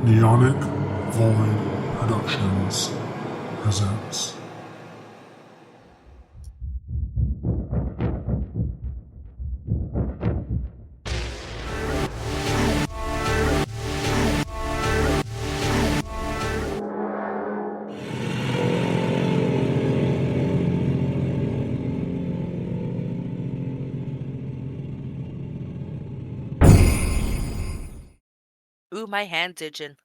Neonic Void Productions presents. Ooh, my hand's itching.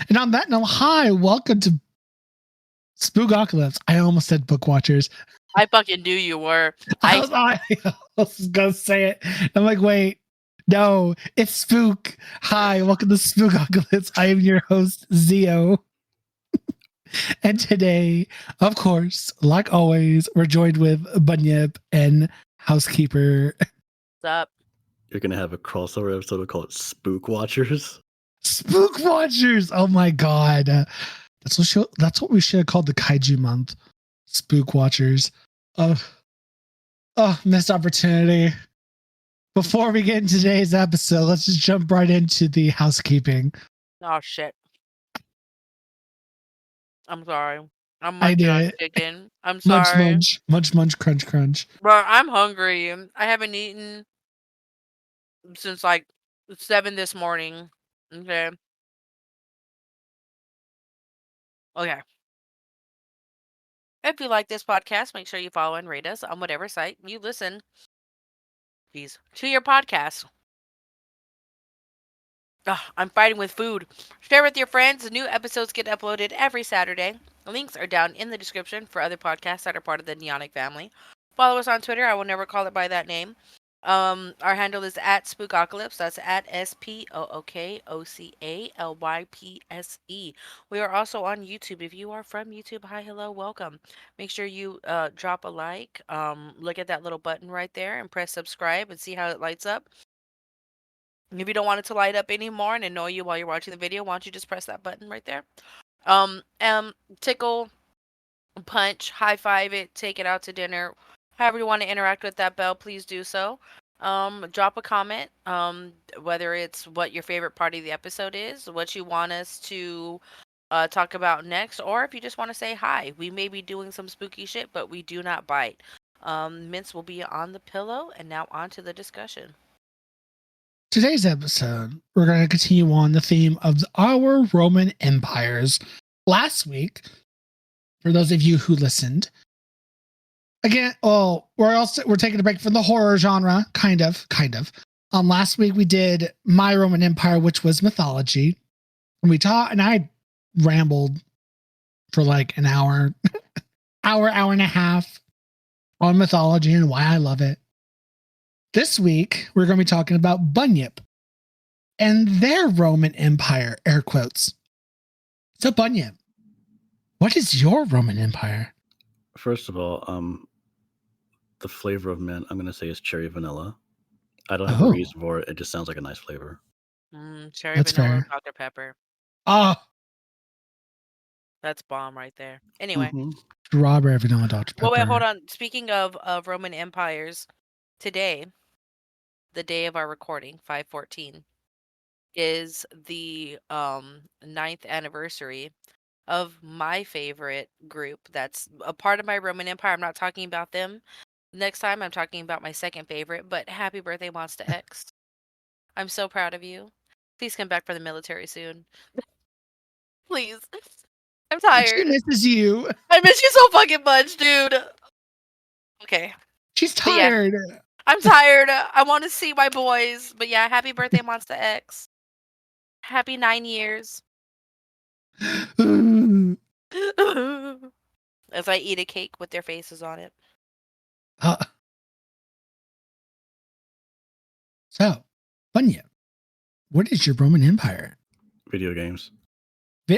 And on that note, hi, welcome to Spookocalypse. I almost said Book Watchers. I fucking knew you were. I was gonna say it. I'm like, wait, no, it's Spook. Hi, welcome to Spookocalypse. I am your host, Zio. And today, of course, like always, we're joined with Bunyip and Housekeeper. What's up? You're gonna have a crossover episode called Spook Watchers. Spook Watchers. Oh my god, that's what we should have called the Kaiju month. Spook Watchers. Missed opportunity. Before we get into today's episode, let's just jump right into the housekeeping. Oh shit. I'm sorry. I'm I munching on did. chicken. I'm sorry. Munch, crunch, crunch. Bro, I'm hungry. I haven't eaten since like 7 this morning. Okay. If you like this podcast, make sure you follow and rate us on whatever site you listen to your podcast. I'm fighting with food. Share with your friends. New episodes get uploaded every Saturday. Links are down in the description for other podcasts that are part of the Neonic family. Follow us on Twitter. I will never call it by that name. Our handle is at Spookocalypse. That's at SPOOKOCALYPSE. We are also on YouTube. If you are from YouTube, hi, hello, welcome. Make sure you drop a like. Look at that little button right there and press subscribe and see how it lights up. If you don't want it to light up anymore and annoy you while you're watching the video, why don't you just press that button right there? Tickle, punch, high five it, take it out to dinner. However you want to interact with that bell, please do so. Drop a comment, whether it's what your favorite part of the episode is, what you want us to talk about next, or if you just want to say hi. We may be doing some spooky shit, but we do not bite. Mints will be on the pillow, and now on to the discussion. Today's episode, we're going to continue on the theme of our Roman empires. Last week, for those of you who listened, again, we're taking a break from the horror genre, kind of. Last week we did My Roman Empire, which was mythology, and and I rambled for like an hour, hour and a half on mythology and why I love it. This week, we're going to be talking about Bunyip and their Roman Empire, air quotes. So, Bunyip, what is your Roman Empire? First of all, the flavor of mint I'm going to say is cherry vanilla. I don't have a reason for it. It just sounds like a nice flavor. Cherry That's vanilla, fair. Dr. Pepper. That's bomb right there. Anyway. Strawberry vanilla Dr. Pepper. Well, wait, hold on. Speaking of Roman empires, today, the day of our recording, 5/14, is the 9th anniversary of my favorite group that's a part of my Roman Empire. I'm not talking about them. Next time, I'm talking about my second favorite, but happy birthday, Monster X. I'm so proud of you. Please come back for the military soon. Please. I'm tired. She misses you. I miss you so fucking much, dude. Okay. She's tired. Yeah, I'm tired. I want to see my boys. But yeah, happy birthday, Monster X. Happy 9 years. As I eat a cake with their faces on it. So, Bunyip, what is your Roman Empire? Video games.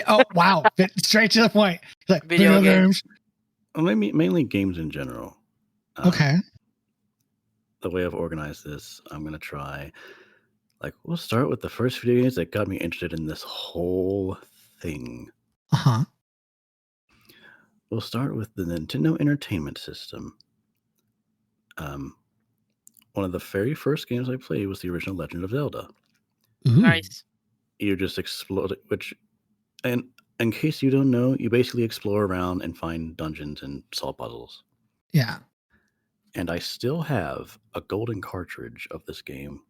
Oh, wow. Straight to the point. Like, video games. Well, mainly games in general. Okay. The way I've organized this, I'm going to try. We'll start with the first video games that got me interested in this whole thing. Uh-huh. We'll start with the Nintendo Entertainment System. One of the very first games I played was the original Legend of Zelda. Nice. you just explore, and in case you don't know, you basically explore around and find dungeons and solve puzzles. Yeah. And I still have a golden cartridge of this game.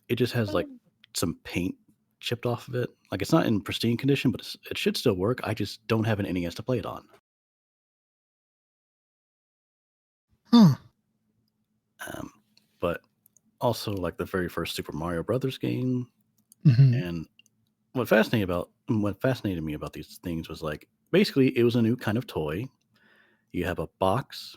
It just has like some paint chipped off of it. Like it's not in pristine condition, but it should still work. I just don't have an NES to play it on. Huh. But also like the very first Super Mario Brothers game. Hmm. And what fascinated me about these things was like basically it was a new kind of toy. You have a box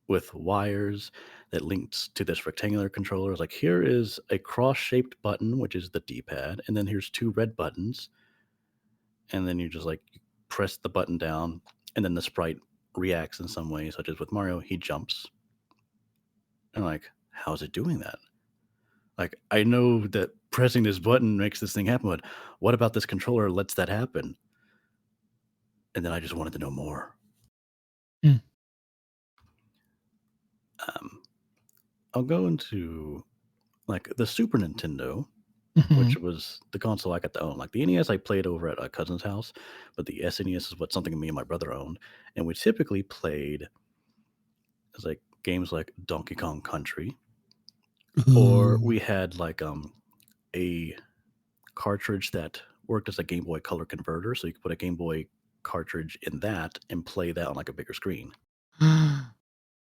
with wires that links to this rectangular controller. It's like here is a cross-shaped button, which is the D-pad, and then here's two red buttons, and then you just like press the button down, and then the sprite reacts in some way, such as with Mario, he jumps. And like, how is it doing that? Like, I know that pressing this button makes this thing happen, but what about this controller lets that happen? And then I just wanted to know more. Mm. I'll go into like the Super Nintendo, Mhm. which was the console I got to own. Like the NES, I played over at a cousin's house, but the SNES is what something me and my brother owned, and we typically played as like games like Donkey Kong Country, or Ooh. we had like a cartridge that worked as a Game Boy Color converter, so you could put a Game Boy cartridge in that and play that on like a bigger screen.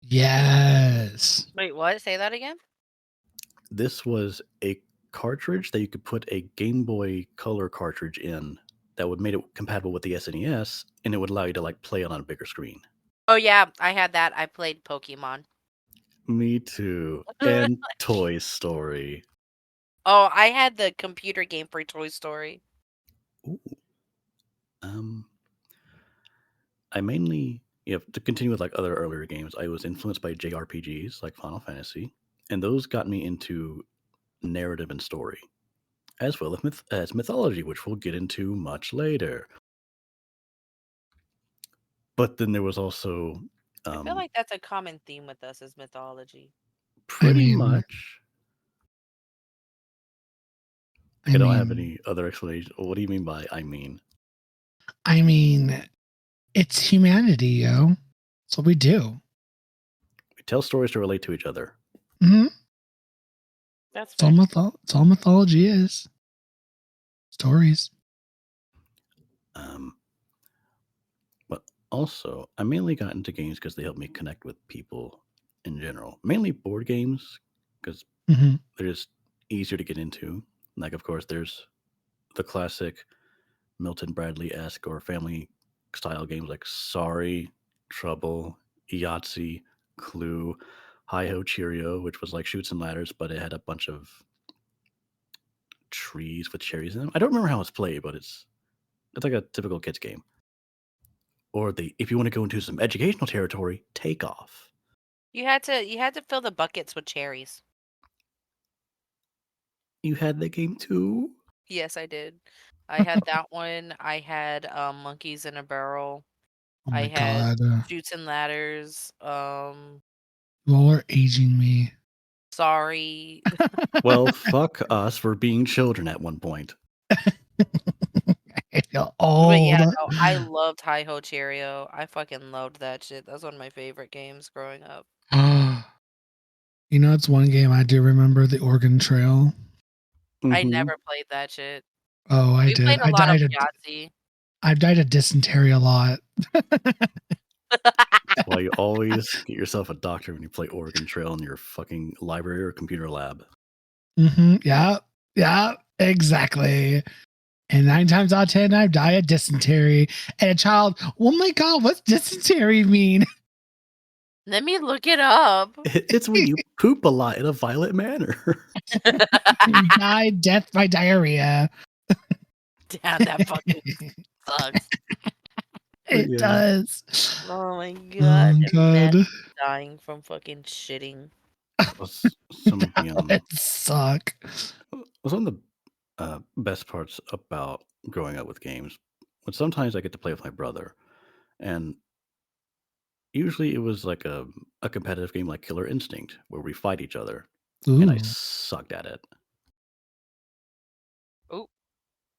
Yes. Wait, what? Say that again? This was a cartridge that you could put a Game Boy Color cartridge in that would make it compatible with the SNES, and it would allow you to like play it on a bigger screen. Oh yeah, I had that. I played Pokemon. Me too. And Toy Story. Oh, I had the computer game for Toy Story. Ooh. I mainly, to continue with like other earlier games, I was influenced by JRPGs like Final Fantasy, and those got me into narrative and story, as well as mythology, which we'll get into much later. But then there was also I feel like that's a common theme with us is mythology. pretty mean- much. I don't have any other explanation. What do you mean by I mean? I mean, it's humanity, yo. That's what we do. We tell stories to relate to each other. Mm-hmm. That's It's all mythology is. Stories. But also, I mainly got into games because they help me connect with people in general. Mainly board games because Mm-hmm. they're just easier to get into. Like, of course, there's the classic Milton Bradley-esque or family style games like Sorry, Trouble, Yahtzee, Clue, Hi Ho Cheerio, which was like Shoots and Ladders, but it had a bunch of trees with cherries in them. I don't remember how it's played, but it's like a typical kids game. Or if you want to go into some educational territory, Take Off. You had to fill the buckets with cherries. You had that game too? Yes, I did. I had that one. I had Monkeys in a Barrel. Oh I my had god. Shoots and Ladders. You all are aging me. Sorry. Well, fuck us for being children at one point. I feel But old. yeah, no, I loved Hi Ho Cheerio. I fucking loved that shit. That's one of my favorite games growing up. You know, it's one game I do remember, the Oregon Trail. I Mhm. never played that shit. Oh, I We did. played a lot of Yahtzee. I've died of dysentery a lot. Well, you always get yourself a doctor when you play Oregon Trail in your fucking library or computer lab. Mm-hmm. Yeah, exactly. And 9 times out of 10, I've died of dysentery. And a child, oh my god, what's dysentery mean? Let me look it up. It's when you poop a lot in a violent manner. You died death by diarrhea. Damn, that fucking sucks. It Yeah. does. Oh my god. Oh god. Imagine dying from fucking shitting. Some of the That would suck. some of the best parts about growing up with games, but sometimes I get to play with my brother, and usually it was like a competitive game like Killer Instinct where we fight each other, and I Ooh. sucked at it. Ooh.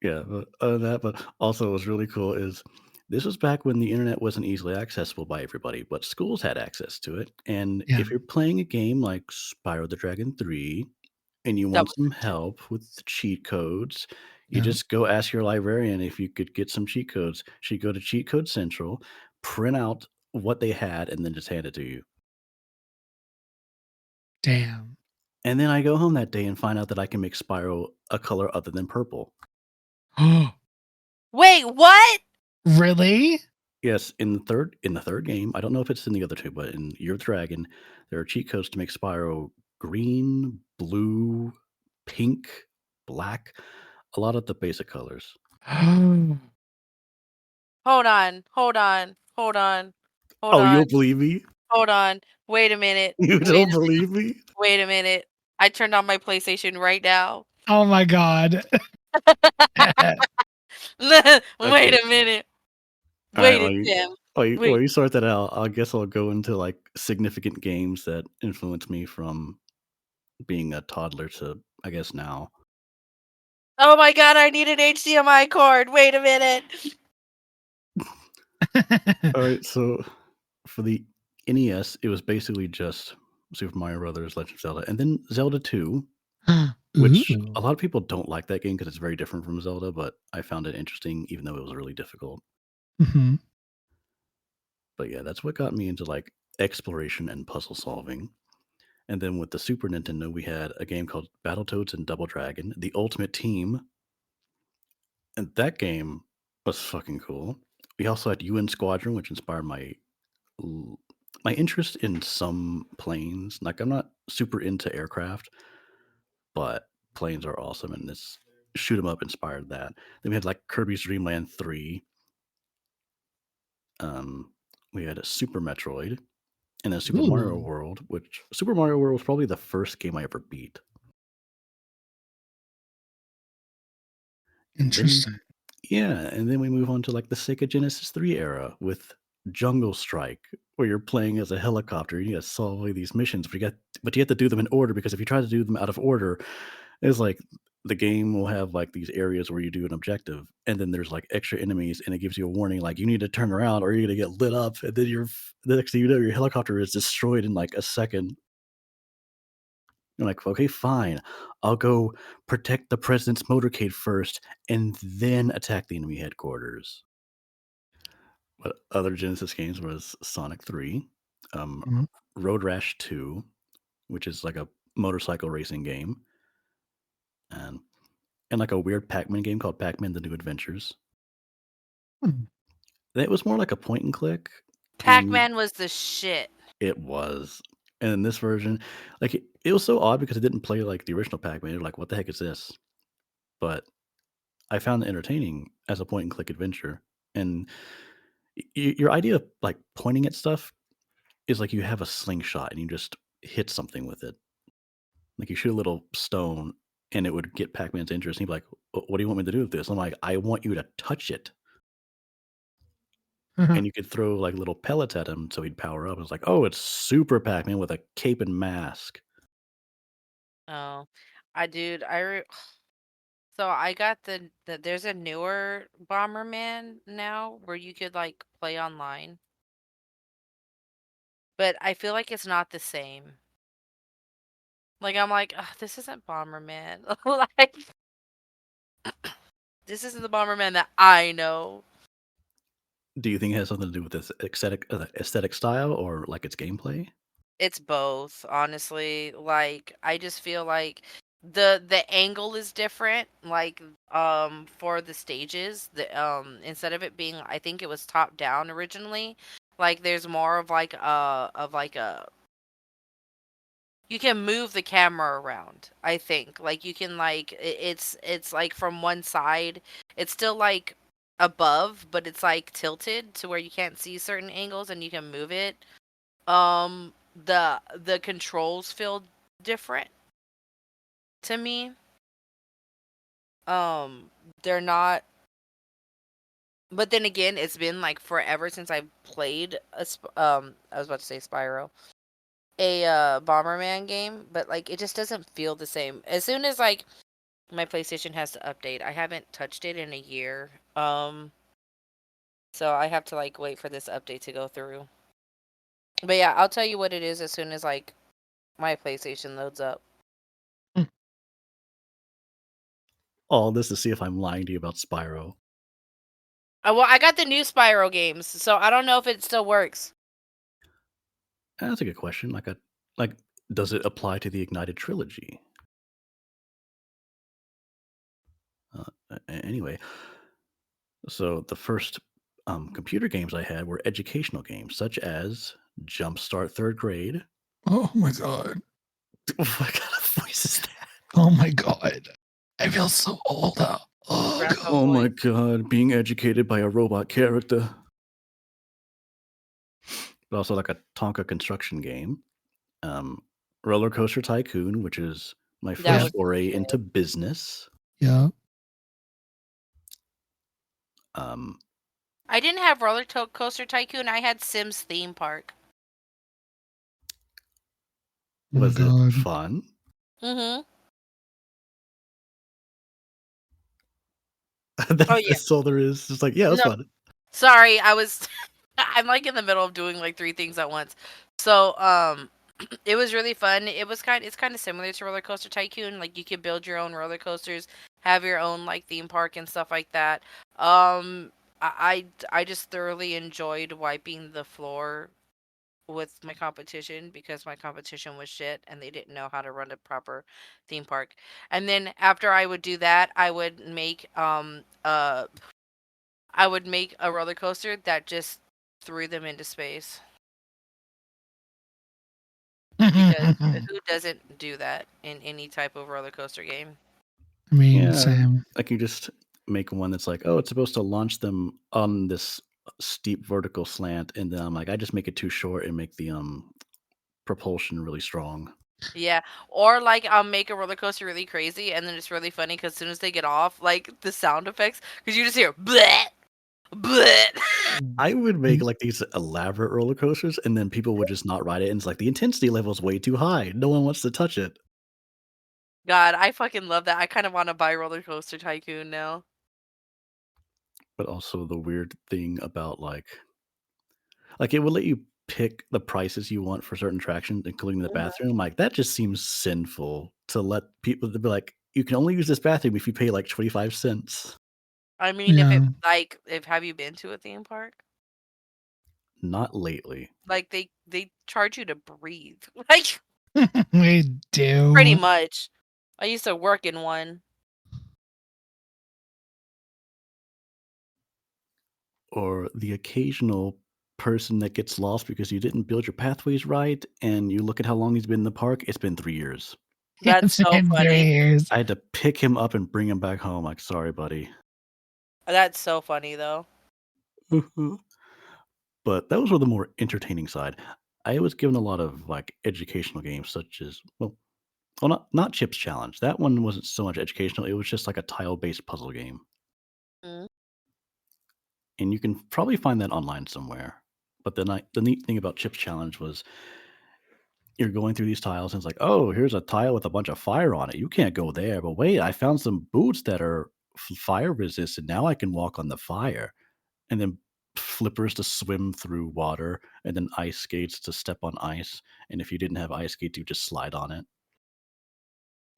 Yeah, but also what's really cool is this was back when the internet wasn't easily accessible by everybody, but schools had access to it. And Yeah. if you're playing a game like Spyro the Dragon 3 and you want Double some Dragon. help with the cheat codes, you Yeah. just go ask your librarian if you could get some cheat codes. She'd go to Cheat Code Central, print out what they had, and then just hand it to you. Damn. And then I go home that day and find out that I can make Spyro a color other than purple. Wait, what? Really? Yes, in the third game, I don't know if it's in the other two, but in Year of the Dragon, there are cheat codes to make Spyro green, blue, pink, black, a lot of the basic colors. Hold on, hold on, hold on, hold Oh, you on, don't believe me? hold on. Wait a minute. You Wait don't believe me? wait a minute. I turned on my PlayStation right now. Oh my god. Wait Okay. a minute. All right, Wait while it, you Tim. while Wait. you sort that out, I guess I'll go into, like, significant games that influenced me from being a toddler to, I guess, now. Oh my god, I need an HDMI cord. Wait a minute. Alright, so for the NES, it was basically just Super Mario Brothers, Legend of Zelda, and then Zelda 2, which Ooh. a lot of people don't like that game because it's very different from Zelda, but I found it interesting even though it was really difficult. Mhm. But yeah, that's what got me into like exploration and puzzle solving. And then with the Super Nintendo, we had a game called Battletoads and Double Dragon, The Ultimate Team, and that game was fucking cool. We also had UN Squadron, which inspired l- my interest in some planes. Like I'm not super into aircraft, but planes are awesome, and this shoot 'em up inspired that. Then we had like Kirby's Dream Land 3. Um, we had a Super Metroid and a Super Mario Ooh. World, which Super Mario World was probably the first game I ever beat. And then Interesting. yeah, and then we move on to like the Sega Genesis 3 era with Jungle Strike, where you're playing as a helicopter and you gotta solve all these missions, but you have to do them in order because if you try to do them out of order, it's like the game will have like these areas where you do an objective, and then there's like extra enemies, and it gives you a warning like you need to turn around or you're gonna get lit up, and then the next thing you know, your helicopter is destroyed in like a second. You're like, okay, fine, I'll go protect the president's motorcade first, and then attack the enemy headquarters. But other Genesis games was Sonic 3, um, Mhm. Road Rash 2, which is like a motorcycle racing game, and like a weird Pac-Man game called Pac-Man: The New Adventures. Hmm. It was more like a point and click, and Pac-Man was the shit. it was. And in this version, like it was so odd because it didn't play like the original Pac-Man. You're like, what the heck is this? But I found it entertaining as a point and click adventure. And your idea of like pointing at stuff is like you have a slingshot and you just hit something with it. Like you shoot a little stone and it would get Pac-Man's interest. And he'd be like, What do you want me to do with this?" I'm like, "I want you to touch it." And you could throw like little pellets at him so he'd power up. It's like, oh, it's Super Pac-Man with a cape and mask. Oh, so I got there's a newer Bomberman now where you could like play online, but I feel like it's not the same. Like I'm like, "Ugh, this isn't Bomberman. Like this isn't the Bomberman that I know." Do you think it has something to do with this aesthetic style or like its gameplay? It's both, honestly. Like I just feel like the angle is different. Like for the stages, the instead of it being, I think it was top down originally. Like there's more of like a you can move the camera around, I think. Like you can like it's like from one side, it's still like above, but it's like tilted to where you can't see certain angles and you can move it. The controls feel different to me. Um they're not, but then again, it's been like forever since I've played I was about to say Spyro. A Bomberman game, but like it just doesn't feel the same. As soon as like My PlayStation has to update. I haven't touched it in a year. So I have to like wait for this update to go through. But yeah, I'll tell you what it is as soon as like my PlayStation loads up. All this to see if I'm lying to you about Spyro. Well, I got the new Spyro games, so I don't know if it still works. That's a good question. Like, does it apply to the Ignited trilogy? Anyway, so the first computer games I had were educational games, such as Jumpstart Third Grade. Oh my god. What kind of voice is that? Oh my god. I feel so old. Oh, Grandpa god. Oh my voice. god, being educated by a robot character. But also like a Tonka construction game. Roller Coaster Tycoon, which is my That first was foray good. into business. Yeah. Um, I didn't have Coaster Tycoon. I had Sims Theme Park. Oh my was it god. fun? Mm-hmm. Oh yeah. That's all there is. It's like, yeah, it was No, fun. sorry, I was. I'm like in the middle of doing like 3 things at once. So it was really fun. It's kind of similar to Roller Coaster Tycoon. Like you could build your own roller coasters, have your own like theme park and stuff like that. I just thoroughly enjoyed wiping the floor with my competition because my competition was shit and they didn't know how to run a proper theme park. And then after I would do that, I would make a roller coaster that just threw them into space. Because who doesn't do that in any type of roller coaster game? I mean, Yeah, same. like you just make one that's like, oh, it's supposed to launch them on this steep vertical slant, and then I'm like, I just make it too short and make the propulsion really strong. Yeah, or like I'll make a roller coaster really crazy, and then it's really funny because as soon as they get off, like the sound effects, because you just hear bleh, bleh. I would make like these elaborate roller coasters, and then people would just not ride it, and it's like the intensity level is way too high. No one wants to touch it. God, I fucking love that. I kind of want to buy Roller Coaster Tycoon now. But also the weird thing about like it will let you pick the prices you want for certain attractions, including the bathroom. Like that just seems sinful to let people to be like, you can only use this bathroom if you pay like 25 cents. I mean, Yeah. if have you been to a theme park? Not lately. Like they charge you to breathe, like We do. pretty much. I used to work in one. Or the occasional person that gets lost because you didn't build your pathways right, and you look at how long he's been in the park. It's been 3 years. That's It's so been funny. 3 years. I had to pick him up and bring him back home. Like, sorry, buddy. That's so funny though. But that was on the more entertaining side. I was given a lot of like educational games, such as well, not Chips Challenge. That one wasn't so much educational. It was just like a tile-based puzzle game, Mm. and you can probably find that online somewhere. But the neat thing about Chips Challenge was you're going through these tiles, and it's like, oh, here's a tile with a bunch of fire on it. You can't go there. But wait, I found some boots that are fire resistant. Now I can walk on the fire. And then flippers to swim through water, and then ice skates to step on ice. And if you didn't have ice skates, you just slide on it.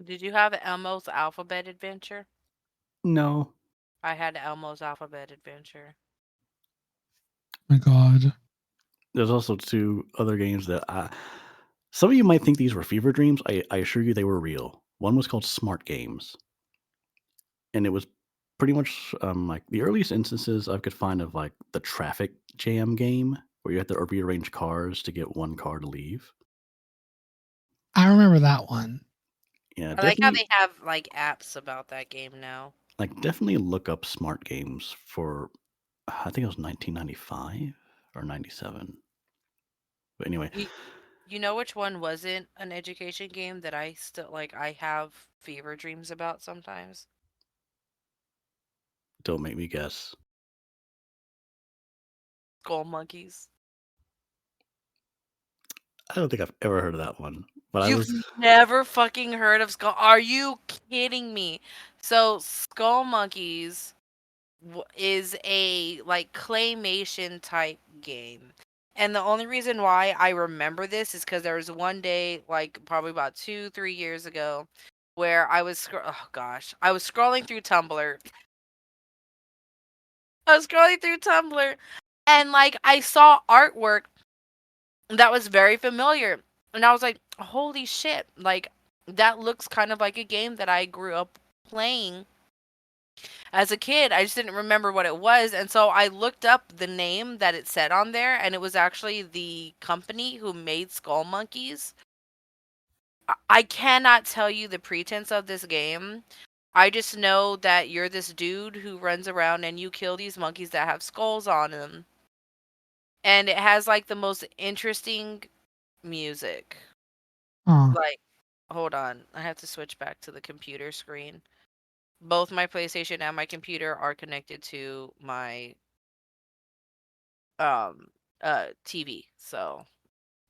Did you have Elmo's Alphabet Adventure? No. I had Elmo's Alphabet Adventure. Oh my god. There's also 2 other games that some of you might think these were fever dreams. I assure you they were real. One was called Smart Games, and it was pretty much like the earliest instances I could find of like the traffic jam game where you have to rearrange cars to get one car to leave. I remember that one. Yeah, I like how definitely they have like apps about that game now. definitely look up Smart Games for I think it was 1995 or 97. But anyway, You know which one wasn't an education game that I still like I have fever dreams about sometimes? don't make me guess. Skull Monkeys. I don't think I've ever heard of that one. But I You've was never fucking heard of Skull? Are you kidding me? So Skull Monkeys is a like claymation type game. And the only reason why I remember this is because there was one day, like probably about 2, 3 years ago, where oh gosh, I was scrolling through Tumblr. I was scrolling through Tumblr, and like I saw artwork that was very familiar, and I was like, "Holy shit!" Like that looks kind of like a game that I grew up playing as a kid. I just didn't remember what it was, and so I looked up the name that it said on there, and it was actually the company who made Skull Monkeys. I cannot tell you the pretense of this game. I just know that you're this dude who runs around and you kill these monkeys that have skulls on them. And it has like the most interesting music. Oh, Like, hold on. I have to switch back to the computer screen. Both my PlayStation and my computer are connected to my um TV. So,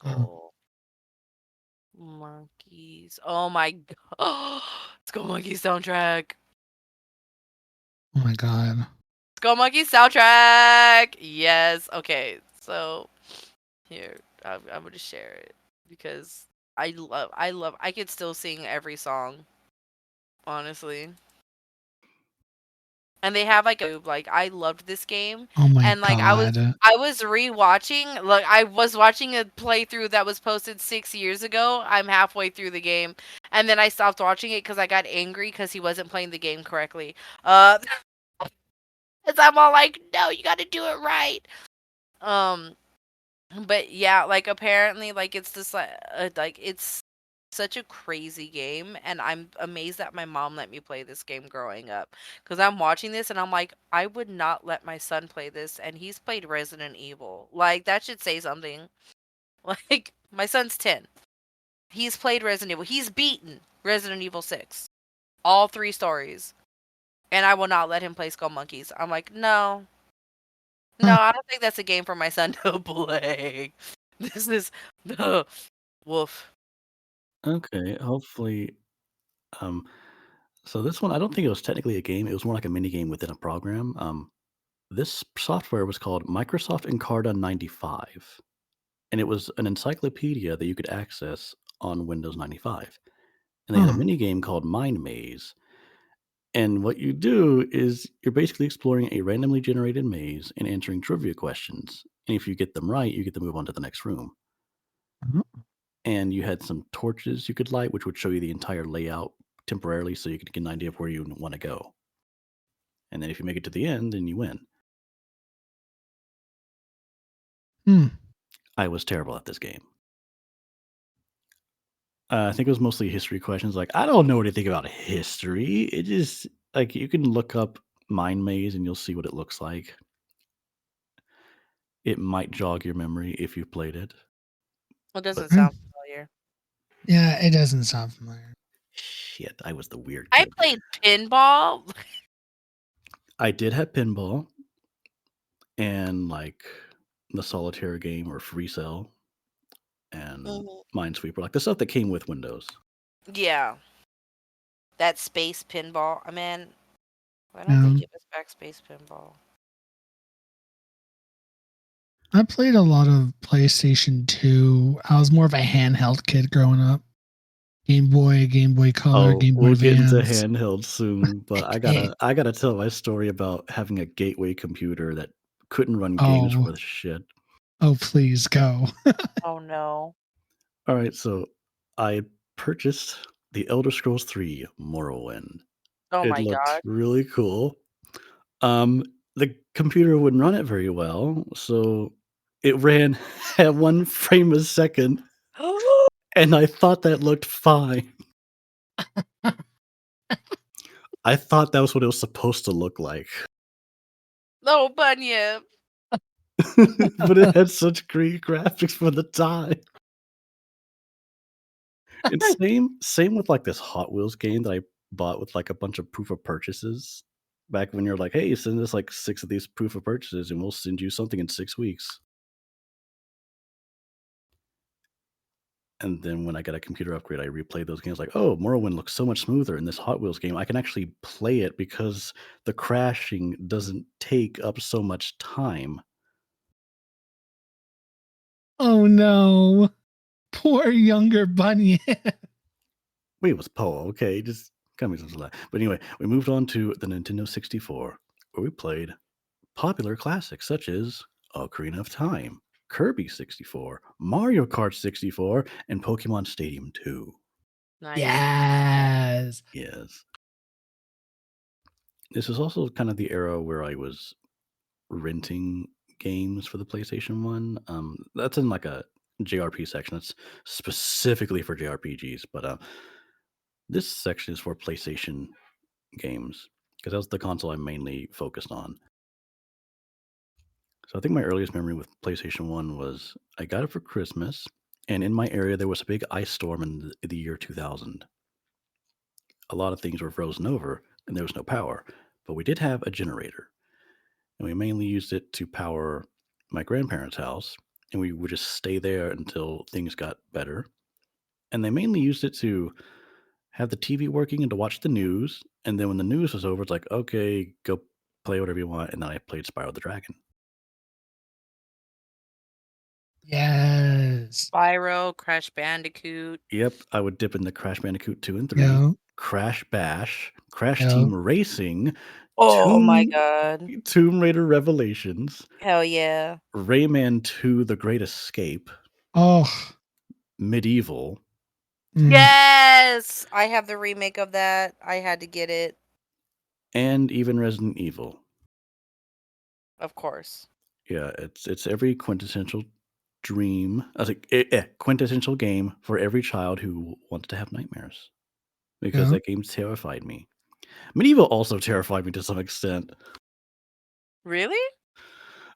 oh, Skull Monkeys. Oh my god. Skull Monkeys soundtrack. oh my god. Skull Monkeys soundtrack. Yes. Okay. So, here, I'm gonna share it because I could still sing every song, honestly. And they have like I loved this game, Oh my and like god. I was rewatching, like I was watching a playthrough that was posted 6 years ago. I'm halfway through the game, and then I stopped watching it because I got angry because he wasn't playing the game correctly. Uh, 'cause I'm all like, no, you got to do it right. Um, But yeah, like apparently, like it's this like it's such a crazy game, and I'm amazed that my mom let me play this game growing up. Because I'm watching this and I'm like, I would not let my son play this, and he's played Resident Evil. Like that should say something. Like my son's 10. He's played Resident Evil. He's beaten Resident Evil 6, all three stories, and I will not let him play Skull Monkeys. I'm like, no, no, Huh. I don't think that's a game for my son to play. This is no woof. okay. Hopefully, um, so this one I don't think it was technically a game. It was more like a mini game within a program. This software was called Microsoft Encarta 95, and it was an encyclopedia that you could access on Windows 95. And they had a Huh. mini game called Mind Maze. And what you do is you're basically exploring a randomly generated maze and answering trivia questions. And if you get them right, you get to move on to the next room. Oh, And you had some torches you could light, which would show you the entire layout temporarily so you could get an idea of where you want to go. And then if you make it to the end, then you win. hmm. I was terrible at this game. I think it was mostly history questions. Like, I don't know anything about history. It just, like, you can look up Mind Maze and you'll see what it looks like. It might jog your memory if you've played it. It But doesn't Hmm. sound familiar. Yeah, it doesn't sound familiar. shit, I was the weird I kid. played pinball. I did have pinball and like the solitaire game or free cell and Mhm. Minesweeper, like the stuff that came with Windows. Yeah, that space pinball. I mean, why don't they Yeah. give us back space pinball? I played a lot of PlayStation 2. I was more of a handheld kid growing up. Game Boy Color, Oh, Game Boy we'll get into Advance. handheld soon, but I gotta tell my story about having a gateway computer that couldn't run games Oh, worth shit. oh, please go. Oh no. All right, so I purchased the Elder Scrolls 3 Morrowind. Oh It my looked god. really cool. Um, the computer wouldn't run it very well, so it ran at 1 frame a second, and I thought that looked fine. I thought that was what it was supposed to look like. No, Bunyip. But it had such great graphics for the time. And same with, like, this Hot Wheels game that I bought with, like, a bunch of proof of purchases back when you're like, "Hey, send us, like, 6 of these proof of purchases, and we'll send you something in 6 weeks." And then when I got a computer upgrade, I replayed those games like, oh, Morrowind looks so much smoother in this Hot Wheels game. I can actually play it because the crashing doesn't take up so much time. Oh no. Poor younger Bunyip. Wait, it was Poe. Okay, just got me some slack. But anyway, we moved on to the Nintendo 64, where we played popular classics such as Ocarina of Time, Kirby 64, Mario Kart 64, and Pokemon Stadium 2. Nice. Yes. Yes. This was also kind of the era where I was renting games for the PlayStation 1. That's in like a JRP section. That's specifically for JRPGs, but this section is for PlayStation games because that was the console I mainly focused on. So I think my earliest memory with PlayStation 1 was I got it for Christmas, and in my area there was a big ice storm in the year 2000. A lot of things were frozen over, and there was no power, but we did have a generator, and we mainly used it to power my grandparents' house, and we would just stay there until things got better. And they mainly used it to have the TV working and to watch the news. And then when the news was over, it's like, okay, go play whatever you want. And then I played Spyro the Dragon. Yes. Spyro, Crash Bandicoot. Yep, I would dip into Crash Bandicoot 2 and 3, Yo. Crash Bash, Crash Yo. Team Racing, Oh my Tomb, god. Tomb Raider Revelations, Hell yeah. Rayman 2 The Great Escape, Oh. Medieval, Yes! I have the remake of that. I had to get it, and even Resident Evil. of course. Yeah, it's every quintessential dream. I was like, quintessential game for every child who wants to have nightmares because Yeah. that game terrified me. Medieval also terrified me to some extent. Really?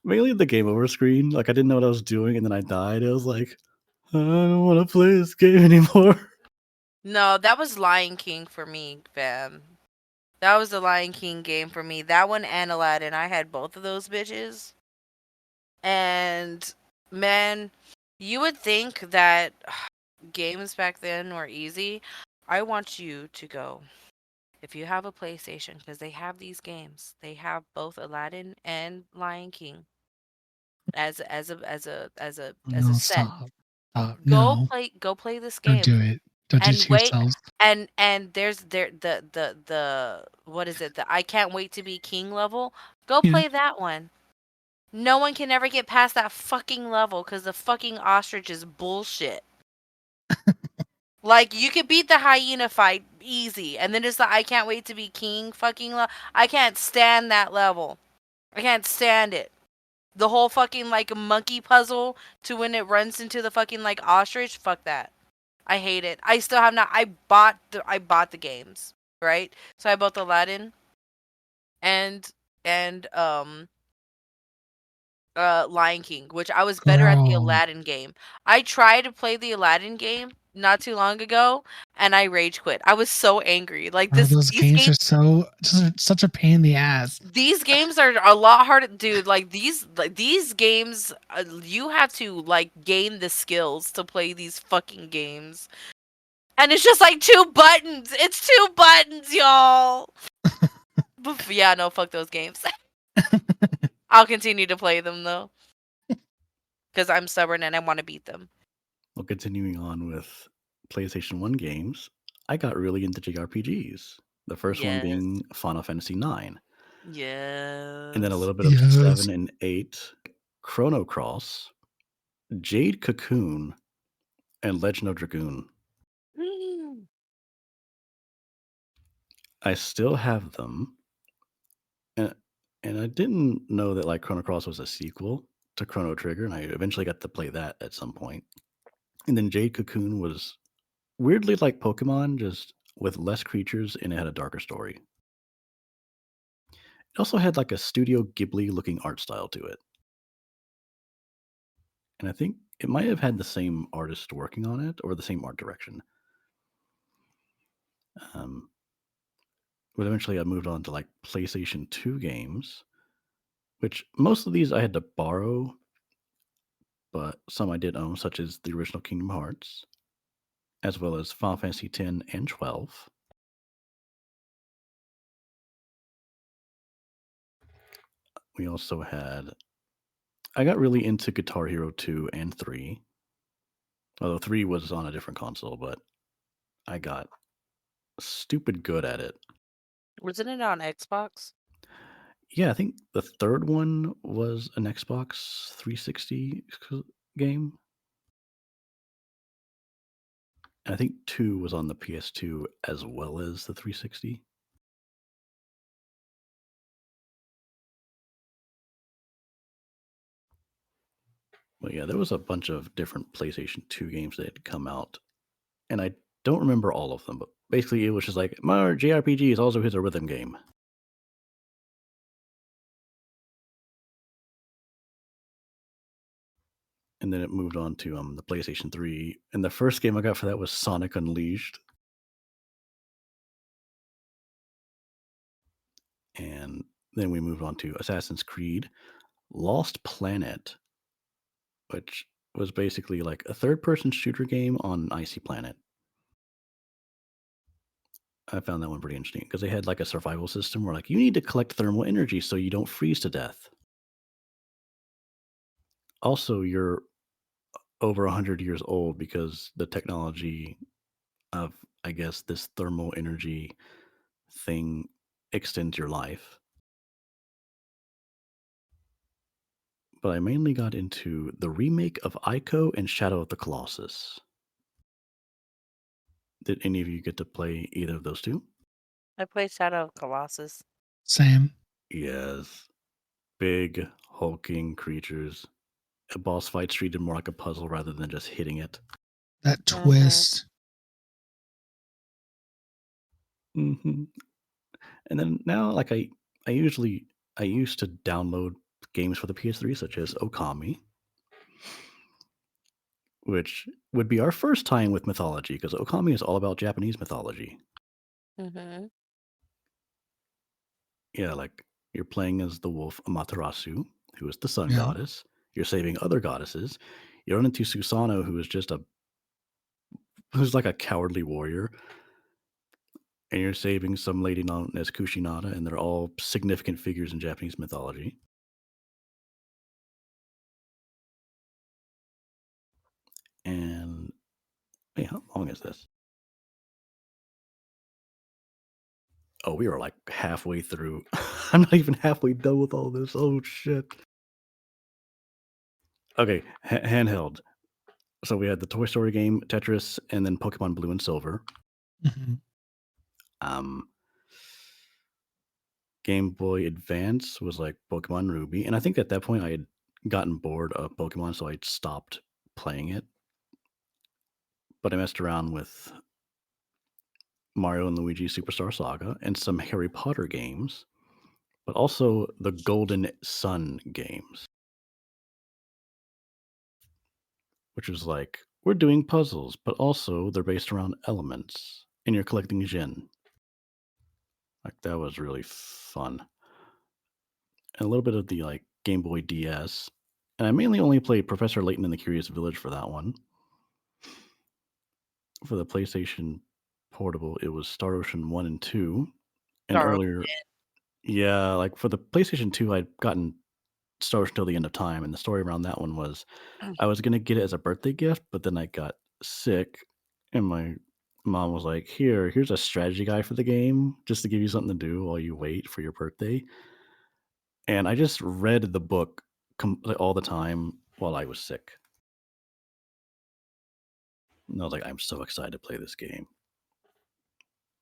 Mainly the game over screen. Like I didn't know what I was doing, and then I died. I was like, I don't want to play this game anymore. No, that was Lion King for me, fam. That was the Lion King game for me. That one and Aladdin. I had both of those bitches. And man, you would think that games back then were easy. I want you to go. If you have a PlayStation, because they have these games, they have both Aladdin and Lion King as No, a set. stop. Stop. Go No. play this Don't game do it. Don't do it and to wait. yourselves. And there's the what is it? The I can't wait to be king level. Go Yeah. play that one. No one can ever get past that fucking level because the fucking ostrich is bullshit. Like, you could beat the hyena fight easy, and then it's the I can't wait to be king fucking level. I can't stand that level. I can't stand it. The whole fucking, like, monkey puzzle to when it runs into the fucking, like, ostrich. Fuck that. I hate it. I still have not. I bought the games, right? So I bought the Aladdin and Lion King, which I was better at the Girl. Aladdin game. I tried to play the Aladdin game not too long ago and I rage quit. I was so angry. Like Bro, those games are such a pain in the ass. these games are a lot harder, dude. Like these games, you have to like gain the skills to play these fucking games. And it's just like 2 buttons. It's 2 buttons, y'all. Yeah, no, fuck those games. I'll continue to play them though. Because I'm stubborn and I want to beat them. Well, continuing on with PlayStation 1 games, I got really into JRPGs. The first one Yes. being Final Fantasy 9. Yes. And then a little bit of Yes. 7 and 8, Chrono Cross, Jade Cocoon, and Legend of Dragoon. I still have them. And I didn't know that like Chrono Cross was a sequel to Chrono Trigger, and I eventually got to play that at some point. And then Jade Cocoon was weirdly like Pokemon, just with less creatures, and it had a darker story. It also had like a Studio Ghibli looking art style to it. And I think it might have had the same artist working on it or the same art direction. But eventually I moved on to like PlayStation 2 games, which most of these I had to borrow, but some I did own, such as the original Kingdom Hearts, as well as Final Fantasy X and 12. We also had. I got really into Guitar Hero 2 and 3. Although 3 was on a different console, but I got stupid good at it. Wasn't it on Xbox? Yeah, I think the third one was an Xbox 360 game. And I think 2 was on the PS2 as well as the 360. But yeah, there was a bunch of different PlayStation 2 games that had come out. And I don't remember all of them, but basically it was just like, Mar JRPGs also his a rhythm game. And then it moved on to the PlayStation 3. And the first game I got for that was Sonic Unleashed. And then we moved on to Assassin's Creed Lost Planet, which was basically like a third-person shooter game on an icy planet. I found that one pretty interesting because they had like a survival system where like you need to collect thermal energy so you don't freeze to death. Also, you're over 100 years old because the technology of, I guess, this thermal energy thing extends your life. But I mainly got into the remake of Ico and Shadow of the Colossus. Did any of you get to play either of those two? I played Shadow of Colossus. Same. Yes. Big, hulking creatures. A boss fight treated more like a puzzle rather than just hitting it. That twist. And then now, like I used to download games for the PS3, such as Okami, which would be our first time with mythology, because Okami is all about Japanese mythology. Mm-hmm. Yeah, like you're playing as the wolf Amaterasu, who is the sun Yeah. goddess. You're saving other goddesses. You run into Susanoo, who is who's like a cowardly warrior. And you're saving some lady known as Kushinada, and they're all significant figures in Japanese mythology. And wait, how long is this? Oh, we are like halfway through. I'm not even halfway done with all this. Oh shit. Okay, handheld. So we had the Toy Story game, Tetris, and then Pokemon Blue and Silver. Mm-hmm. Game Boy Advance was like Pokemon Ruby, and I think at that point I had gotten bored of Pokemon, so I stopped playing it. But I messed around with Mario and Luigi Superstar Saga and some Harry Potter games, but also the Golden Sun games, which was like we're doing puzzles, but also they're based around elements, and you're collecting Jin. Like that was really fun. And a little bit of the like Game Boy DS. And I mainly only played Professor Layton in the Curious Village for that one. For the PlayStation Portable, it was Star Ocean 1 and 2. And Star earlier, yeah, like for the PlayStation 2, I'd gotten Star Ocean till the end of time. And the story around that one was I was going to get it as a birthday gift, but then I got sick. And my mom was like, here's a strategy guide for the game just to give you something to do while you wait for your birthday. And I just read the book all the time while I was sick. And I was like, I'm so excited to play this game.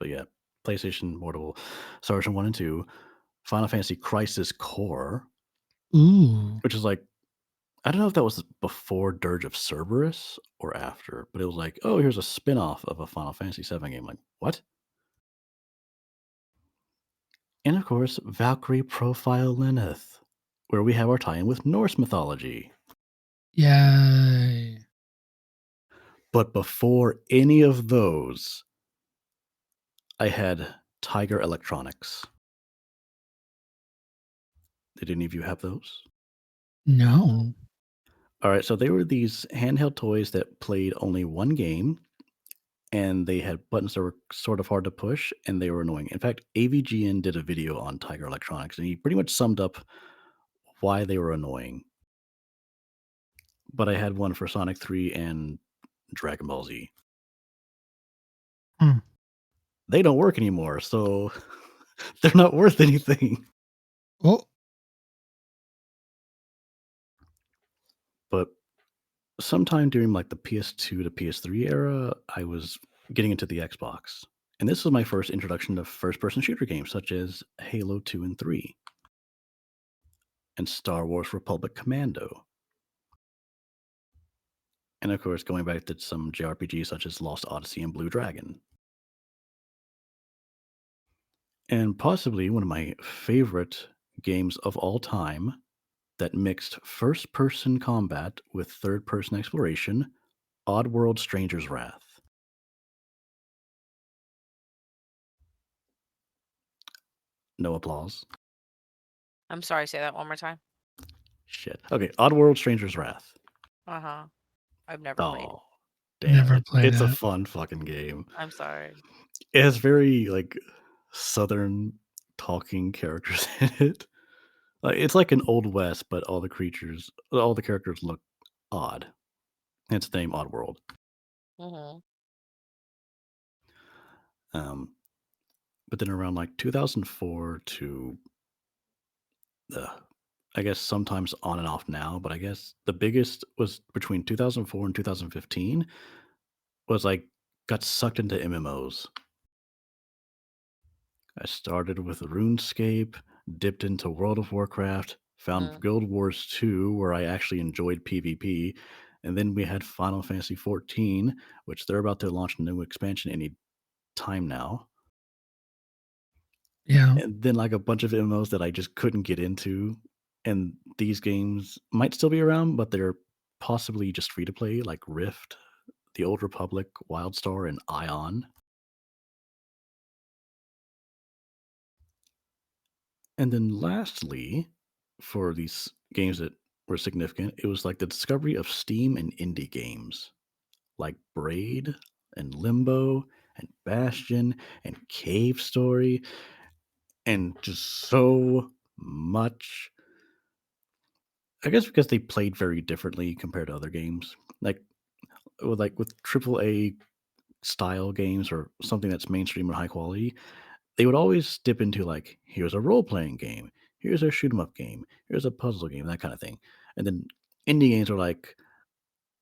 But yeah, PlayStation Portable, Star Ocean 1 and 2, Final Fantasy Crisis Core, Ooh. which is like, I don't know if that was before Dirge of Cerberus or after, but it was like, oh, here's a spin-off of a Final Fantasy 7 game. Like, what? And of course, Valkyrie Profile Lilith, where we have our tie-in with Norse mythology. Yay. But before any of those, I had Tiger Electronics. Did any of you have those? No. All right, so they were these handheld toys that played only one game, and they had buttons that were sort of hard to push, and they were annoying. In fact, AVGN did a video on Tiger Electronics, and he pretty much summed up why they were annoying. But I had one for Sonic 3 and Dragon Ball Z. Hmm. They don't work anymore, so they're not worth anything. Well, But sometime during like the PS2 to PS3 era, I was getting into the Xbox. And this was my first introduction to first person shooter games such as Halo 2 and 3 and Star Wars Republic Commando. And of course, going back to some JRPGs such as Lost Odyssey and Blue Dragon. And possibly one of my favorite games of all time that mixed first person combat with third person exploration, Oddworld Stranger's Wrath. No applause. I'm sorry, say that one more time. Shit. Okay, Oddworld Stranger's Wrath. Uh-huh. I've never played. Oh, damn. never played It's a it. fun fucking game. I'm sorry. It has very like southern talking characters in it. It's like an old west, but all the characters look odd. Hence the name Oddworld. Mm-hmm. Um, but then around like 2004 to I guess sometimes on and off now, but I guess the biggest was between 2004 and 2015 was like got sucked into MMOs. I started with RuneScape, dipped into World of Warcraft, found Mm. Guild Wars 2, where I actually enjoyed PvP, and then we had Final Fantasy 14, which they're about to launch a new expansion any time now. Yeah. And then like a bunch of MMOs that I just couldn't get into. And these games might still be around, but they're possibly just free to play, like Rift, The Old Republic, Wildstar, and Ion. And then lastly, for these games that were significant, it was like the discovery of Steam and indie games like Braid and Limbo and Bastion and Cave Story and just so much. I guess because they played very differently compared to other games. With AAA style games or something that's mainstream and high quality, they would always dip into like, here's a role playing game, here's a shoot 'em up game, here's a puzzle game, that kind of thing. And then indie games are like,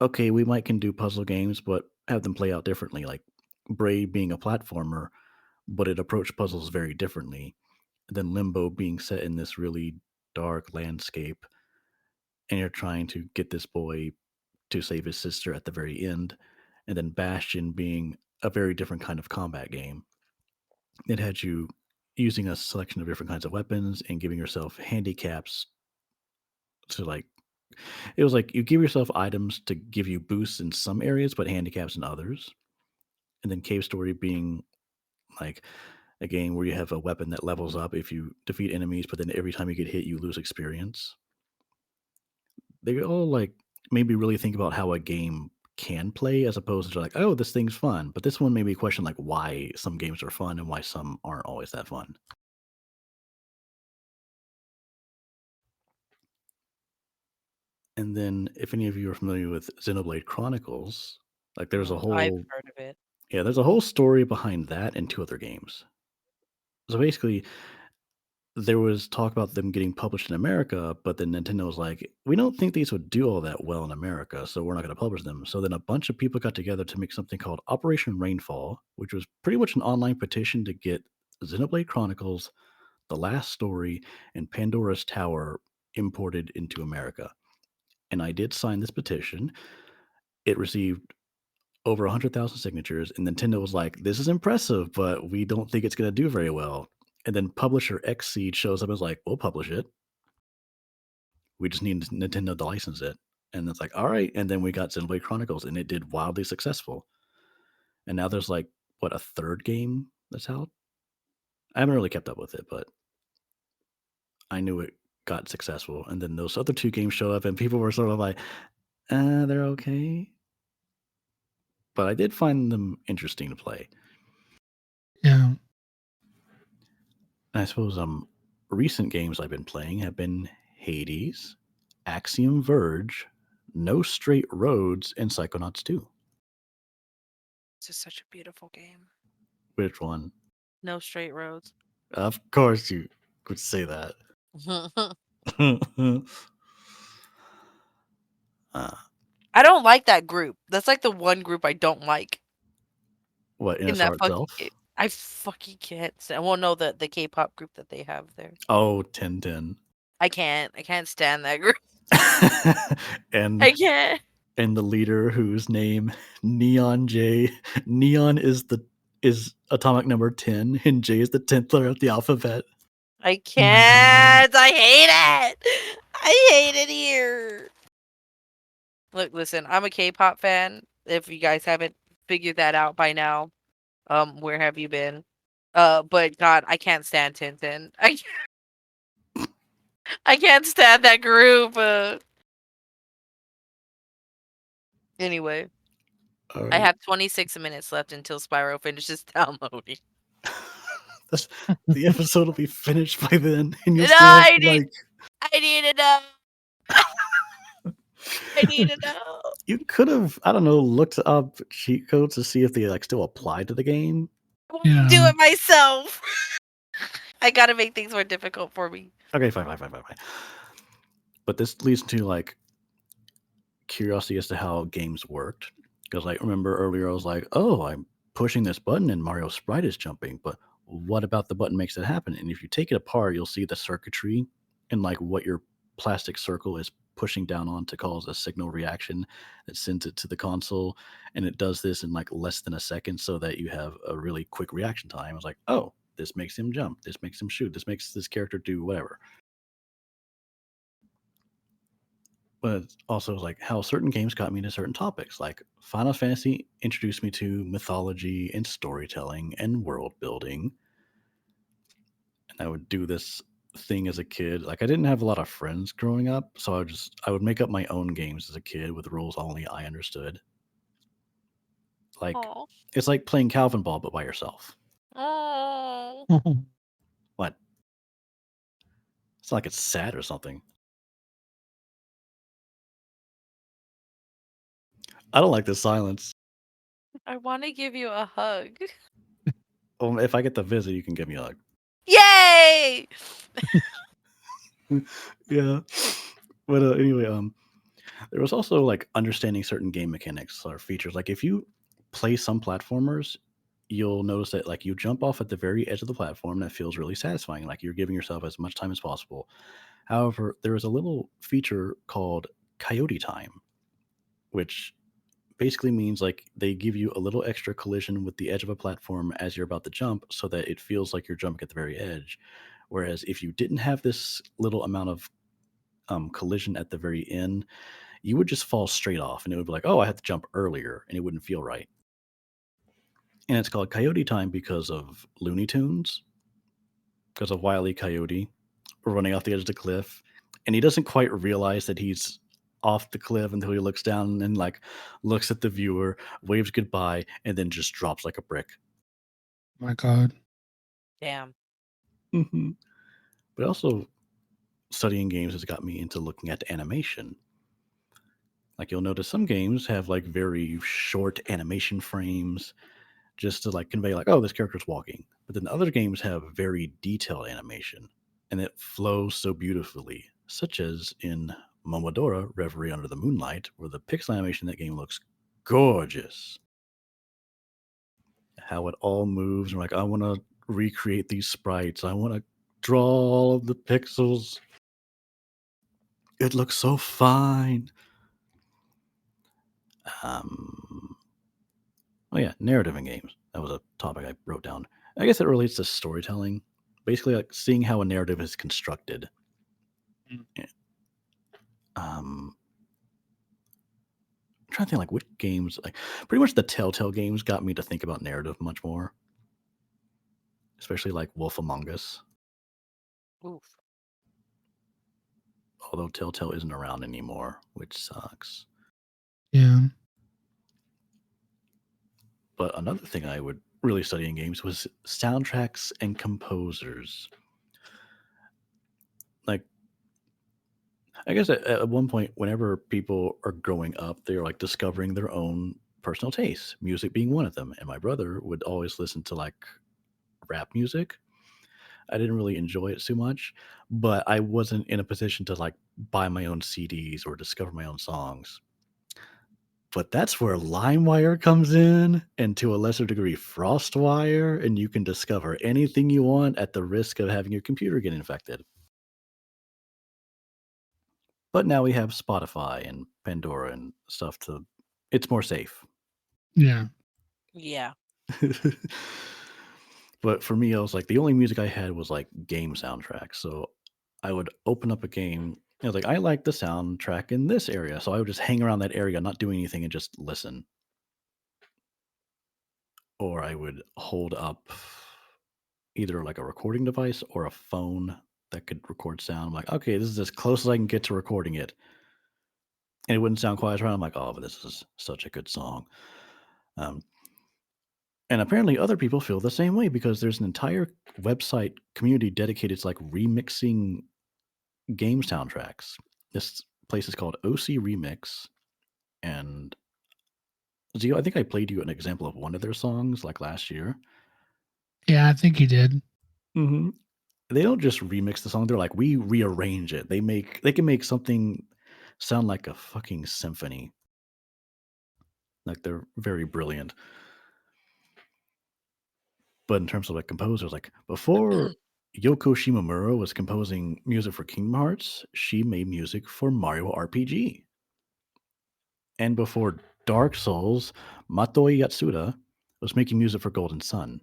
okay, we might can do puzzle games, but have them play out differently. Like Braid being a platformer, but it approached puzzles very differently. Then Limbo being set in this really dark landscape, and you're trying to get this boy to save his sister at the very end. And then Bastion being a very different kind of combat game. It had you using a selection of different kinds of weapons and giving yourself handicaps to like it was like you give yourself items to give you boosts in some areas but handicaps in others. And then Cave Story being like a game where you have a weapon that levels up if you defeat enemies, but then every time you get hit you lose experience. They all like made me really think about how a game can play as opposed to like, oh, this thing's fun. But this one made me question like why some games are fun and why some aren't always that fun. And then if any of you are familiar with Xenoblade Chronicles, like I've heard of it. there's a whole story behind that and two other games. So basically, there was talk about them getting published in America, but then Nintendo was like, we don't think these would do all that well in America, so we're not going to publish them. So then a bunch of people got together to make something called Operation Rainfall, which was pretty much an online petition to get Xenoblade Chronicles, The Last Story, and Pandora's Tower imported into America. And I did sign this petition. It received over 100,000 signatures, and Nintendo was like, "This is impressive, but we don't think it's going to do very well." And then publisher Xseed shows up and is like, "We'll publish it. We just need Nintendo to license it." And it's like, "All right." And then we got Xenoblade Chronicles, and it did wildly successful. And now there's like what a third game that's out. I haven't really kept up with it, but I knew it got successful. And then those other two games showed up, and people were sort of like, they're okay." but I did find them interesting to play. Yeah. And I suppose recent games I've been playing have been Hades, Axiom Verge, No Straight Roads, and Psychonauts 2. It's just such a beautiful game. Which one? No Straight Roads. Of course you would say that. I don't like that group. That's like the one group I don't like What, in that NSR fucking itself? game. I fucking can't stand. Well, no, the K-pop group that they have there. Oh, 1010. I can't stand that group. and I can't. and the leader whose name Neon J. Neon is atomic number 10, and J is the 10th letter of the alphabet. I can't. I hate it. I hate it here. Look, listen, I'm a K-pop fan. If you guys haven't figured that out by now, where have you been? But God, I can't stand Tintin. I can't stand that group. Anyway, All I right. have 26 minutes left until Spyro finishes downloading. The episode will be finished by then, and you'll No, still have I to, need like, to know. I need to know. you could have, I don't know, looked up cheat codes to see if they like still apply to the game. I want to do it myself. I gotta make things more difficult for me. Okay, fine. But this leads to like curiosity as to how games worked. Because like remember earlier I was like, oh, I'm pushing this button and Mario sprite is jumping, but what about the button makes it happen? And if you take it apart, you'll see the circuitry and like what your plastic circle is pushing down on to cause a signal reaction that sends it to the console. And it does this in like less than a second so that you have a really quick reaction time. I was like, oh, this makes him jump. This makes him shoot. This makes this character do whatever. But it's also like how certain games got me into certain topics. Like Final Fantasy introduced me to mythology and storytelling and world building. And I would do this thing as a kid. Like I didn't have a lot of friends growing up, so I would make up my own games as a kid with rules only I understood. Like Aw. it's like playing Calvin Ball but by yourself. Oh. What? It's not like it's sad or something. I don't like this silence. I want to give you a hug. Well, if I get the visit, you can give me a hug. Yay! Yeah. But anyway, there was also like understanding certain game mechanics or features. Like if you play some platformers, you'll notice that like you jump off at the very edge of the platform. That feels really satisfying. Like you're giving yourself as much time as possible. However, there is a little feature called coyote time, which basically means like they give you a little extra collision with the edge of a platform as you're about to jump so that it feels like you're jumping at the very edge. Whereas if you didn't have this little amount of collision at the very end, you would just fall straight off and it would be like, oh, I had to jump earlier and it wouldn't feel right. And it's called Coyote Time because of Looney Tunes, because of Wile E. Coyote running off the edge of the cliff. And he doesn't quite realize that he's off the cliff until he looks down and like looks at the viewer, waves goodbye, and then just drops like a brick. My God. Damn. Mm-hmm. But also, studying games has got me into looking at animation. Like you'll notice some games have like very short animation frames just to like convey like, oh, this character's walking. But then the other games have very detailed animation and it flows so beautifully, such as in Momodora Reverie Under the Moonlight, where the pixel animation in that game looks gorgeous. How it all moves. And like, I want to recreate these sprites. I want to draw all of the pixels. It looks so fine. Oh yeah, narrative in games. That was a topic I wrote down. I guess it relates to storytelling. Basically, like seeing how a narrative is constructed. I'm trying to think like which games, like pretty much the Telltale games got me to think about narrative much more. Especially like Wolf Among Us. Oof. Although Telltale isn't around anymore, which sucks. Yeah. But another thing I would really study in games was soundtracks and composers. Like, I guess at one point, whenever people are growing up, they're like discovering their own personal tastes, music being one of them. And my brother would always listen to like rap music. I didn't really enjoy it too much, but I wasn't in a position to like buy my own CDs or discover my own songs. But that's where LimeWire comes in, and to a lesser degree, FrostWire, and you can discover anything you want at the risk of having your computer get infected. But now we have Spotify and Pandora and stuff to. It's more safe. Yeah. Yeah. But for me, I was like, the only music I had was like game soundtracks. So I would open up a game. I was like, I like the soundtrack in this area. So I would just hang around that area, not do anything, and just listen. Or I would hold up either like a recording device or a phone that could record sound. I'm like, okay, this is as close as I can get to recording it. And it wouldn't sound quiet around. I'm like, oh, but this is such a good song. Um, and apparently other people feel the same way because there's an entire website community dedicated to like remixing game soundtracks. This place is called OC Remix. And Zio, I think I played you an example of one of their songs like last year. Yeah, I think you did. Mm-hmm. They don't just remix the song; they're like, we rearrange it. They can make something sound like a fucking symphony. Like they're very brilliant. But in terms of like composers, like before Yoko Shimomura was composing music for Kingdom Hearts, she made music for Mario RPG. And before Dark Souls, Matoi Yatsuda was making music for Golden Sun.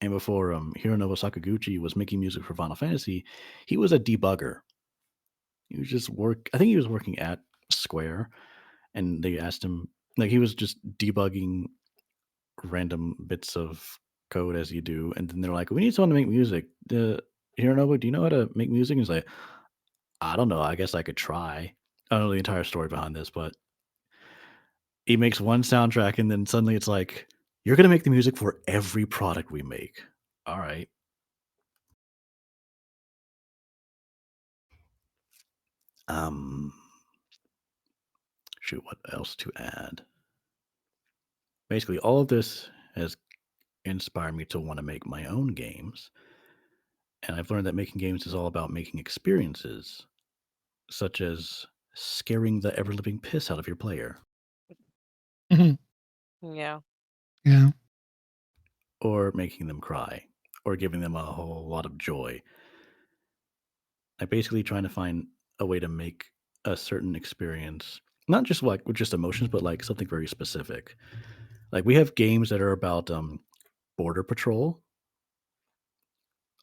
And before Hironobu Sakaguchi was making music for Final Fantasy, he was a debugger. He was just work. I think he was working at Square, and they asked him like he was just debugging random bits of code as you do, and then they're like, "We need someone to make music. Hironobu, do you know how to make music?" And he's like, "I don't know. I guess I could try." I don't know the entire story behind this, but he makes one soundtrack, and then suddenly it's like, "You're gonna make the music for every product we make." All right. Um. Shoot. What else to add? Basically, all of this has inspired me to want to make my own games. And I've learned that making games is all about making experiences, such as scaring the ever living piss out of your player, Mhm. Yeah. Yeah. or making them cry, or giving them a whole lot of joy. Like basically trying to find a way to make a certain experience, not just like with just emotions, but like something very specific. Like we have games that are about border patrol,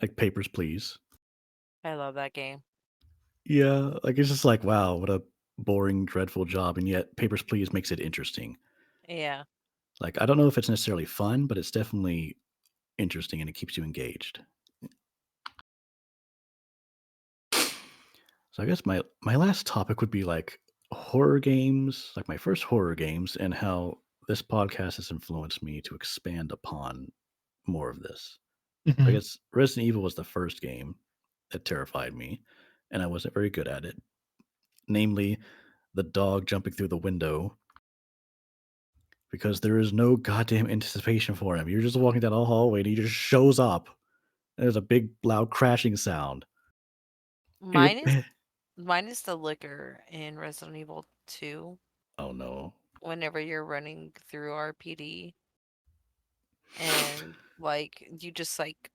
like Papers, Please. I love that game. Yeah, like it's just like wow, what a boring, dreadful job, and yet Papers, Please makes it interesting. Yeah. Like, I don't know if it's necessarily fun, but it's definitely interesting and it keeps you engaged. So I guess my last topic would be like horror games, like my first horror games, and how this podcast has influenced me to expand upon more of this. I Mhm. guess Resident Evil was the first game that terrified me, and I wasn't very good at it. Namely, the dog jumping through the window because there is no goddamn anticipation for him. You're just walking down a hallway and he just shows up. There's a big loud crashing sound. And Mine is mine is the liquor in Resident Evil 2 oh no. whenever you're running through RPD and like you just like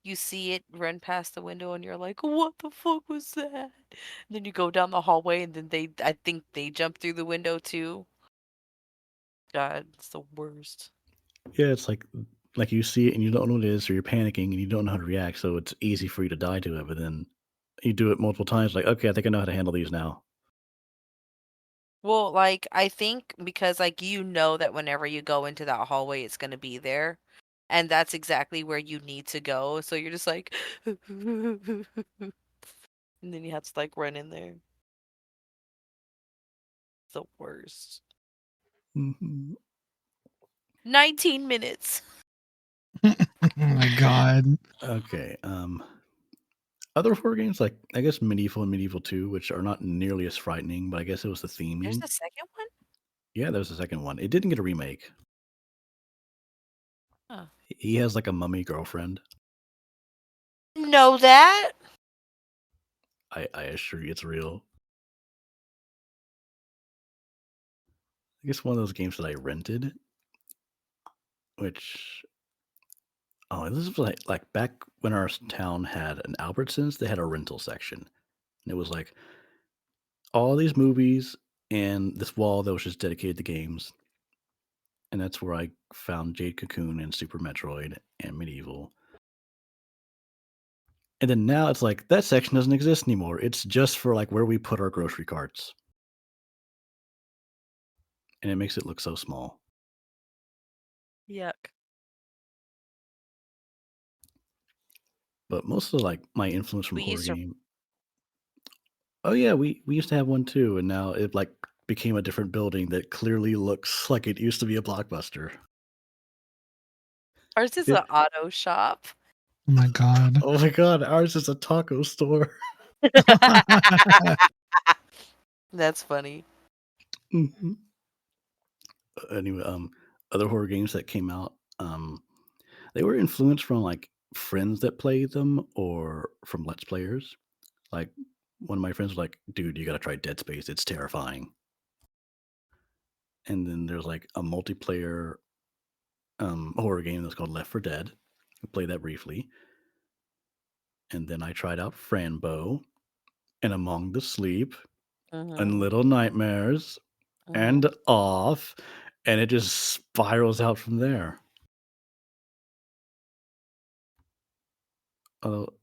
you see it run past the window and you're like, "What the fuck was that?" And then you go down the hallway and then I think they jump through the window too. God, it's the worst. Yeah, it's like you see it and you don't know what it is, or you're panicking and you don't know how to react, so it's easy for you to die to it, but then you do it multiple times, like, okay, I think I know how to handle these now. Well, like I think because like you know that whenever you go into that hallway it's going to be there and that's exactly where you need to go. So you're just like and then you have to like run in there. It's the worst. Mhm. 19 minutes. Oh my god. Okay. Other horror games like I guess Medieval and Medieval 2, which are not nearly as frightening, but I guess it was the There's theming. a second one? Yeah, there was the second one. It didn't get a remake. Huh. He has like a mummy girlfriend. Know that? I assure you it's real. I guess one of those games that I rented, which this was like back when our town had an Albertsons, they had a rental section. And it was like all these movies and this wall that was just dedicated to games. And that's where I found Jade Cocoon and Super Metroid and Medieval. And then now it's like that section doesn't exist anymore. It's just for like where we put our grocery carts. And it makes it look so small. Yuck. But most of like my influence from We horror used to. game. Oh yeah, we used to have one too, and now it like became a different building that clearly looks like it used to be a Blockbuster. Ours is Yeah. an auto shop. Oh my god. Oh my god, ours is a taco store. That's funny. Mhm. Anyway, other horror games that came out, they were influenced from like friends that played them or from Let's Players. Like one of my friends was like, "Dude, you gotta try Dead Space. It's terrifying." And then there's like a multiplayer horror game that's called Left 4 Dead. I played that briefly. And then I tried out Franbo and Among the Sleep and Mhm. Little Nightmares and Off, and it just spirals out from there. Although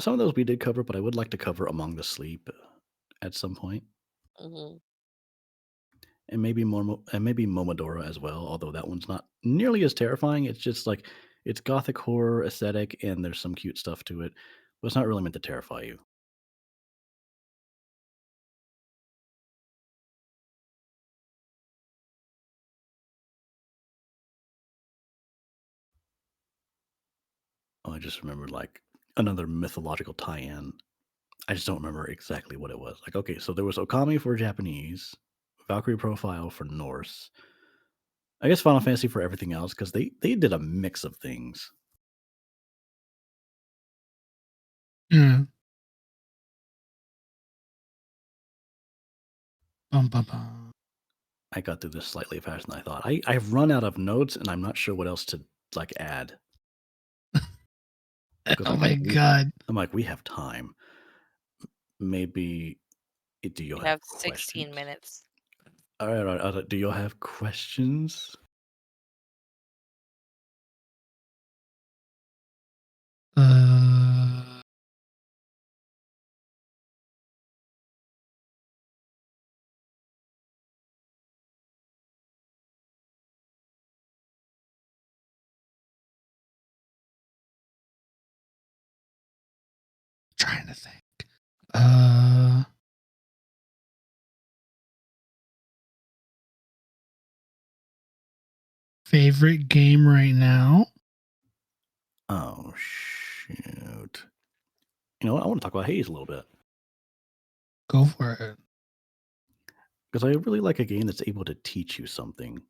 some of those we did cover, but I would like to cover Among the Sleep at some point, Mhm. and maybe maybe Momodora as well. Although that one's not nearly as terrifying. It's just like it's gothic horror aesthetic, and there's some cute stuff to it, but it's not really meant to terrify you. Oh, I just remembered like another mythological tie-in. I just don't remember exactly what it was. Like, okay, so there was Okami for Japanese, Valkyrie Profile for Norse. I guess Final Fantasy for everything else because they did a mix of things. Yeah. Bum, bum, bum. I got through this slightly faster than I thought. I've run out of notes and I'm not sure what else to like add. Because Oh my god. I'm like, we have time. Maybe do you We have have 16 questions? minutes. All right, all right. I was like, do you have questions? Uh, trying to think. Favorite game right now? Oh shoot. You know what? I want to talk about Haze a little bit. Go for it. Because I really like a game that's able to teach you something.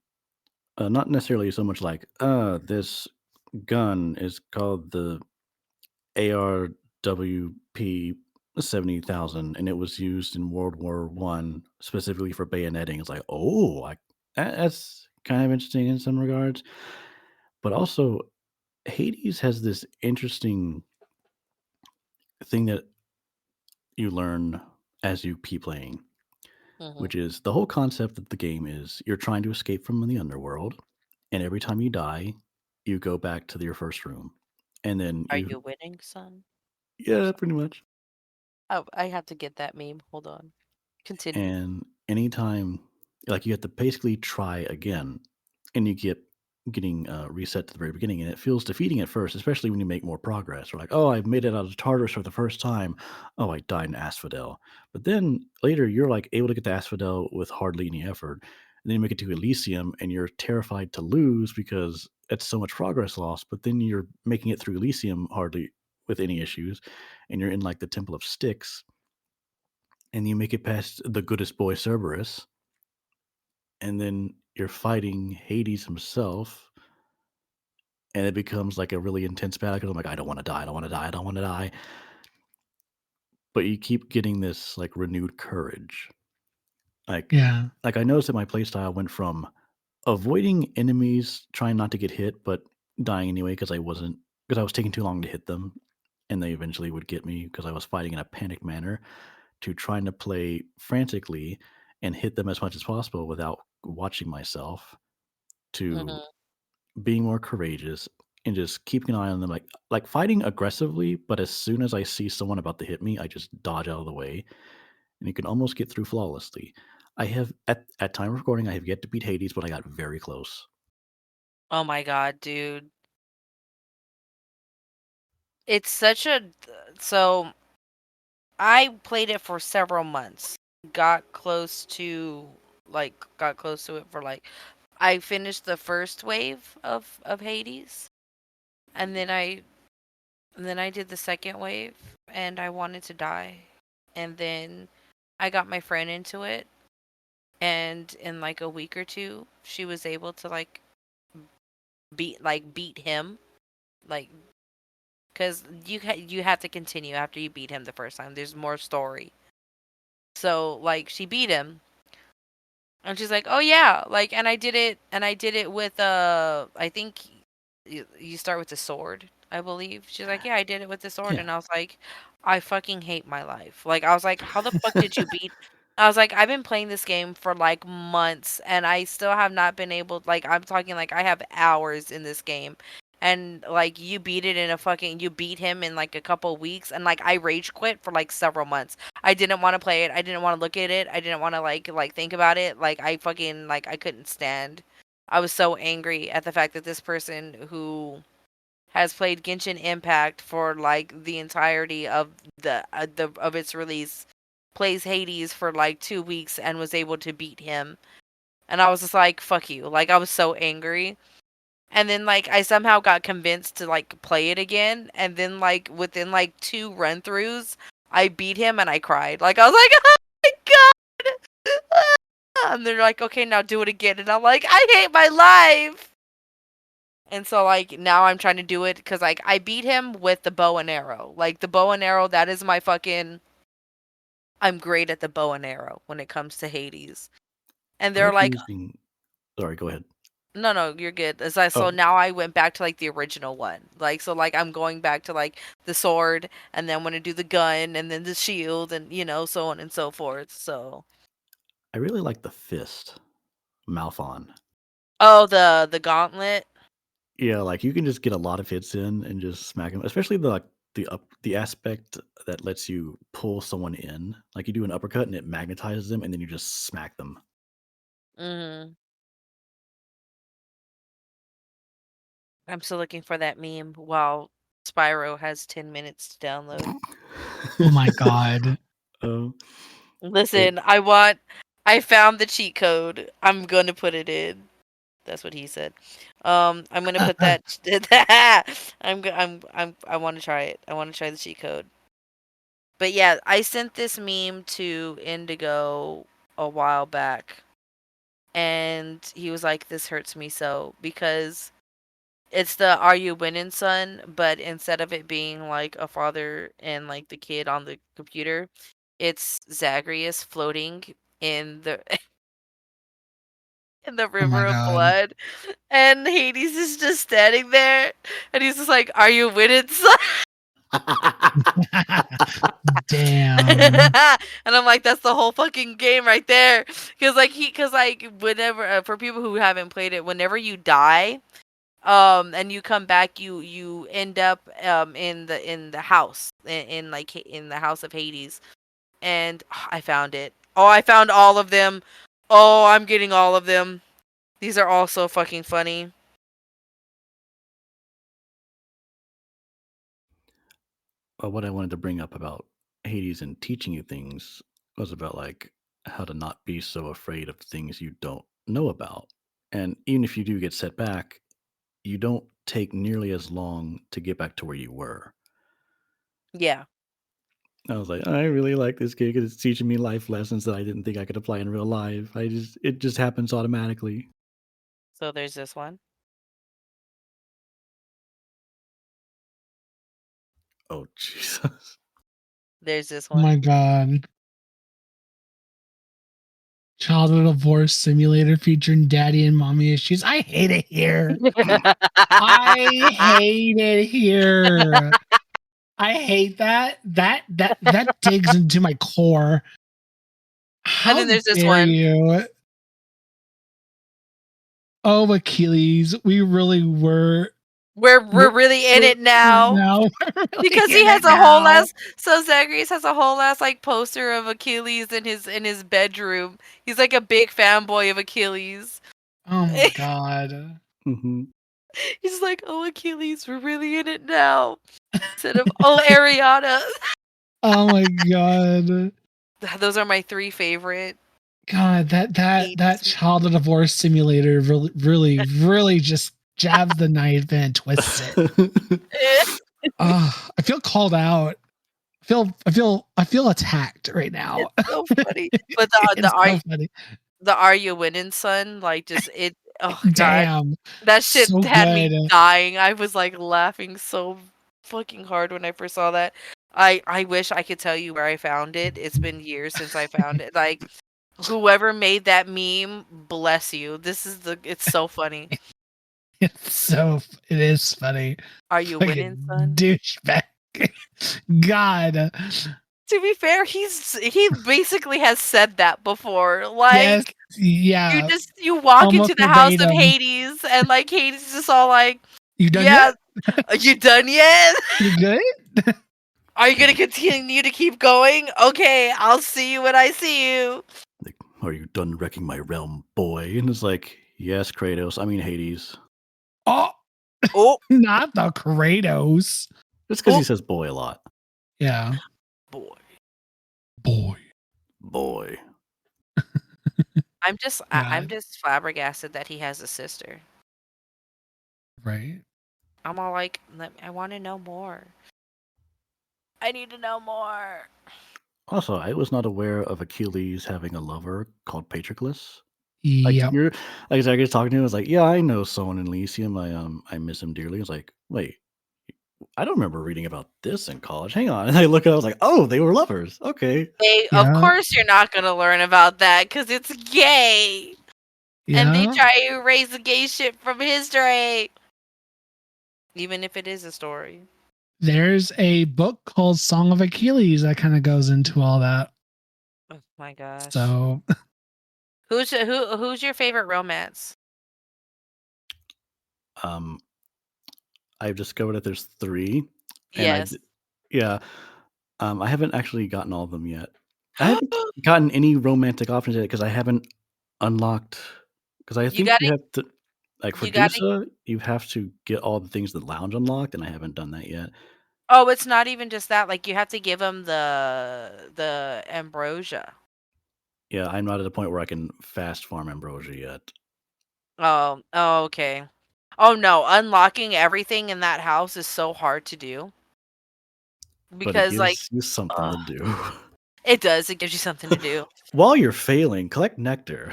Not necessarily so much like, this gun is called the ARWP 70,000 and it was used in World War One specifically for bayoneting. It's like, oh, that's kind of interesting in some regards. But also, Hades has this interesting thing that you learn as you keep playing, Mhm. which is the whole concept of the game is you're trying to escape from the underworld, and every time you die, you go back to your first room, and then Are you winning, son? yeah, pretty much. Oh, I have to get that meme. Hold on. Continue. And anytime, like you have to basically try again, and you getting reset to the very beginning, and it feels defeating at first, especially when you make more progress. Or like, oh, I've made it out of Tartarus for the first time. Oh, I died in Asphodel. But then later, you're like able to get to Asphodel with hardly any effort. then you make it to Elysium, and you're terrified to lose because it's so much progress lost. But then you're making it through Elysium hardly with any issues, and you're in like the Temple of Styx, and you make it past the goodest boy Cerberus, and then you're fighting Hades himself, and it becomes like a really intense battle. 'Cause I'm like, I don't want to die, I don't want to die, I don't want to die. But you keep getting this like renewed courage. Like, Yeah. like I noticed that my playstyle went from avoiding enemies, trying not to get hit, but dying anyway because I was taking too long to hit them, and they eventually would get me because I was fighting in a panicked manner, to trying to play frantically and hit them as much as possible without watching myself, to Mhm. being more courageous and just keeping an eye on them, like fighting aggressively, but as soon as I see someone about to hit me, I just dodge out of the way, and you can almost get through flawlessly. I have at time of recording, I have yet to beat Hades, but I got very close. Oh my god, dude. It's such a so I played it for several months. Got close to it for like I finished the first wave of Hades, and then I did the second wave, and I wanted to die. And then I got my friend into it, and in like a week or two, she was able to beat him, like because you have to continue after you beat him the first time. There's more story. So like she beat him, and she's like, "Oh yeah," like, and I did it with I think you start with the sword, I believe. She's like, "Yeah, I did it with the sword," Yeah. and I was like, "I fucking hate my life." Like, I was like, "How the fuck did you beat?" I was like, "I've been playing this game for like months, and I still have not been able. Like, I'm talking like I have hours in this game." And like you beat him in like a couple weeks, and like I rage quit for like several months. I didn't want to play it. I didn't want to look at it. I didn't want to like think about it. Like I fucking like I couldn't stand. I was so angry at the fact that this person who has played Genshin Impact for like the entirety of the of its release plays Hades for like 2 weeks and was able to beat him. And I was just like, fuck you. Like I was so angry. And then like I somehow got convinced to like play it again, and then like within like 2 run throughs, I beat him and I cried. Like I was like, "Oh my god." And they're like, "Okay, now do it again." And I'm like, "I hate my life." And so like now I'm trying to do it cuz like I beat him with the bow and arrow. Like the bow and arrow, that is my fucking I'm great at the bow and arrow when it comes to Hades. And I they're like like, using. Sorry, go ahead. no, you're good. So Oh, now I went back to like the original one. Like so like I'm going back to like the sword, and then I'm gonna do the gun and then the shield, and so on and so forth. So I really like the fist, Malphon. oh, the gauntlet. Yeah, like you can just get a lot of hits in and just smack him, especially the aspect that lets you pull someone in. Like you do an uppercut and it magnetizes them, and then you just smack them. Hmm. I'm still looking for that meme while Spyro has 10 minutes to download. Oh my god. Um, it, Listen, I found the cheat code. I'm gonna put it in. That's what he said. I'm gonna put that. I want to try it. I want to try the cheat code. But yeah, I sent this meme to Indigo a while back, and he was like, "This hurts me so," because it's the "Are you winning, son?" But instead of it being like a father and like the kid on the computer, it's Zagreus floating in the in the Oh my river of god. blood, and Hades is just standing there, and he's just like, "Are you winning, son?" Damn. And I'm like, that's the whole fucking game right there. Cause like whenever for people who haven't played it, whenever you die, and you come back, you end up in the house in the house of Hades, and I found it. Oh, I found all of them. Oh, I'm getting all of them. These are all so fucking funny. what I wanted to bring up about Hades and teaching you things was about like how to not be so afraid of things you don't know about. And even if you do get set back, you don't take nearly as long to get back to where you were. Yeah. I was like, I really like this game because it's teaching me life lessons that I didn't think I could apply in real life. It just happens automatically. So there's this one. Oh Jesus! There's this Oh one. my god. Childhood divorce simulator featuring daddy and mommy issues. I hate it here. I hate it here. I hate that. That digs into my core. How then there's this dare one. you? Oh, Achilles, we really were. We're really in it now. We're really Because he in has it a whole now. ass. So Zagreus has a whole ass like poster of Achilles in his bedroom. He's like a big fanboy of Achilles. Oh my god. hmm He's like, oh Achilles, we're really in it now. Instead of oh Ariana. Oh my god. Those are my 3 favorite. God, that childhood divorce simulator really just jabs the knife and twists it. I feel called out. I feel attacked right now. It's so funny. But It's so funny. the Are You Winning son, like just it oh god. Damn. That shit So had me good. dying. I was like laughing so fucking hard when I first saw that. I wish I could tell you where I found it. It's been years since I found it. Like whoever made that meme, bless you. It's so funny. It is funny. Are you Fucking winning, son? douchebag. God. To be fair, he basically has said that before. Like Yes, yeah. you walk Almost into the house of verbatim. Hades and like Hades is just all like, You done yeah, yet? are you done yet? You good? Are you gonna continue to keep going? Okay, I'll see you when I see you. Like, are you done wrecking my realm, boy? And it's like, yes, Kratos. I mean Hades. Oh, Oh not the Kratos. Just because Oh. he says boy a lot. Yeah. boy. Boy. I'm just God. flabbergasted that he has a sister. Right. I'm all like, I want to know more. I need to know more. Also, I was not aware of Achilles having a lover called Patroclus. Like Yep. you're like Zachary talking to him, I was like, yeah, I know someone in Elysium. I miss him dearly. I was like, wait, I don't remember reading about this in college. Hang on. And I look at it, I was like, oh, they were lovers. Okay. Of Yeah. course you're not gonna learn about that because it's gay. And they Yeah. try to erase the gay shit from history. Even if it is a story. There's a book called Song of Achilles that kind of goes into all that. Oh my gosh. So Who's your favorite romance? I've discovered that there's 3. Yes. Yeah. I haven't actually gotten all of them yet. I haven't gotten any romantic options yet because I haven't unlocked. Because I think you have to, like for Dusa, you have to get all the things that lounge unlocked, and I haven't done that yet. Oh, it's not even just that. Like you have to give him the ambrosia. Yeah, I'm not at a point where I can fast farm ambrosia yet. Oh, okay. Oh no, unlocking everything in that house is so hard to do. Because but it gives you something to do. It does. It gives you something to do. While you're failing, collect nectar.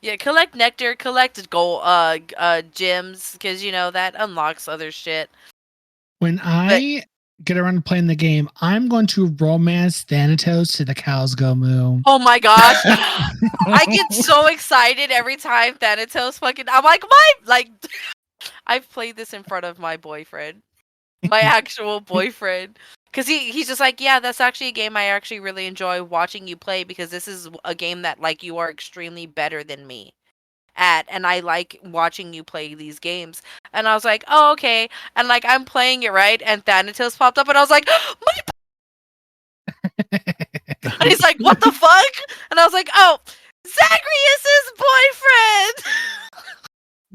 Yeah, collect nectar, collect gold, gems, because that unlocks other shit. when I get around to playing the game, I'm going to romance Thanatos to the cows go moo. Oh my gosh. I get so excited every time Thanatos I'm like, I've played this in front of my boyfriend. My actual boyfriend. Because he's just like, yeah, that's actually a game I actually really enjoy watching you play because this is a game that, like, you are extremely better than me at. And I like watching you play these games. And I was like, oh, okay. And, like, I'm playing it, right? And Thanatos popped up and I was like, and he's like, what the fuck? And I was like, oh, Zagreus'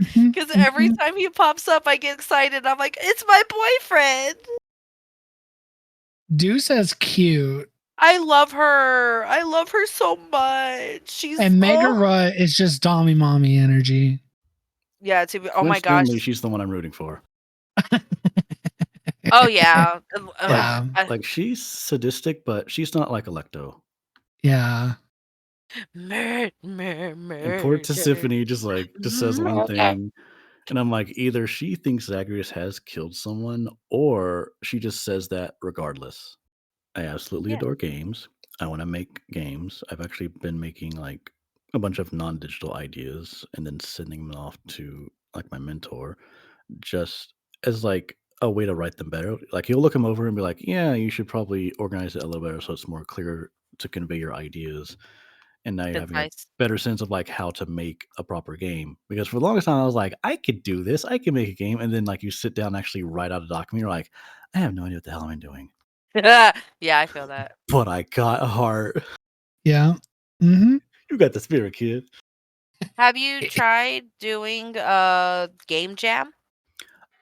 boyfriend! Because every time he pops up, I get excited. I'm like, it's my boyfriend. Deuce says cute. I love her. I love her so much. She's And Megara is just Dommy Mommy energy. yeah. Oh my gosh. Coincidentally, she's the one I'm rooting for. Oh yeah. Yeah. Like she's sadistic, but she's not like Electo. Yeah. And poor Tisiphone just says one thing, and I'm like, either she thinks Zagreus has killed someone, or she just says that regardless. I absolutely Yeah. adore games. I want to make games. I've actually been making like a bunch of non-digital ideas and then sending them off to like my mentor, just as like a way to write them better. Like he'll look them over and be like, "Yeah, you should probably organize it a little better so it's more clear to convey your ideas." And now you're having a Concise. better sense of like how to make a proper game. Because for the longest time I was like, I could do this, I can make a game, and then like you sit down and actually write out a document, you're like, I have no idea what the hell I'm doing. Yeah, I feel that. But I got a heart. Yeah. Mm-hmm. You got the spirit, kid. Have you tried doing game jam?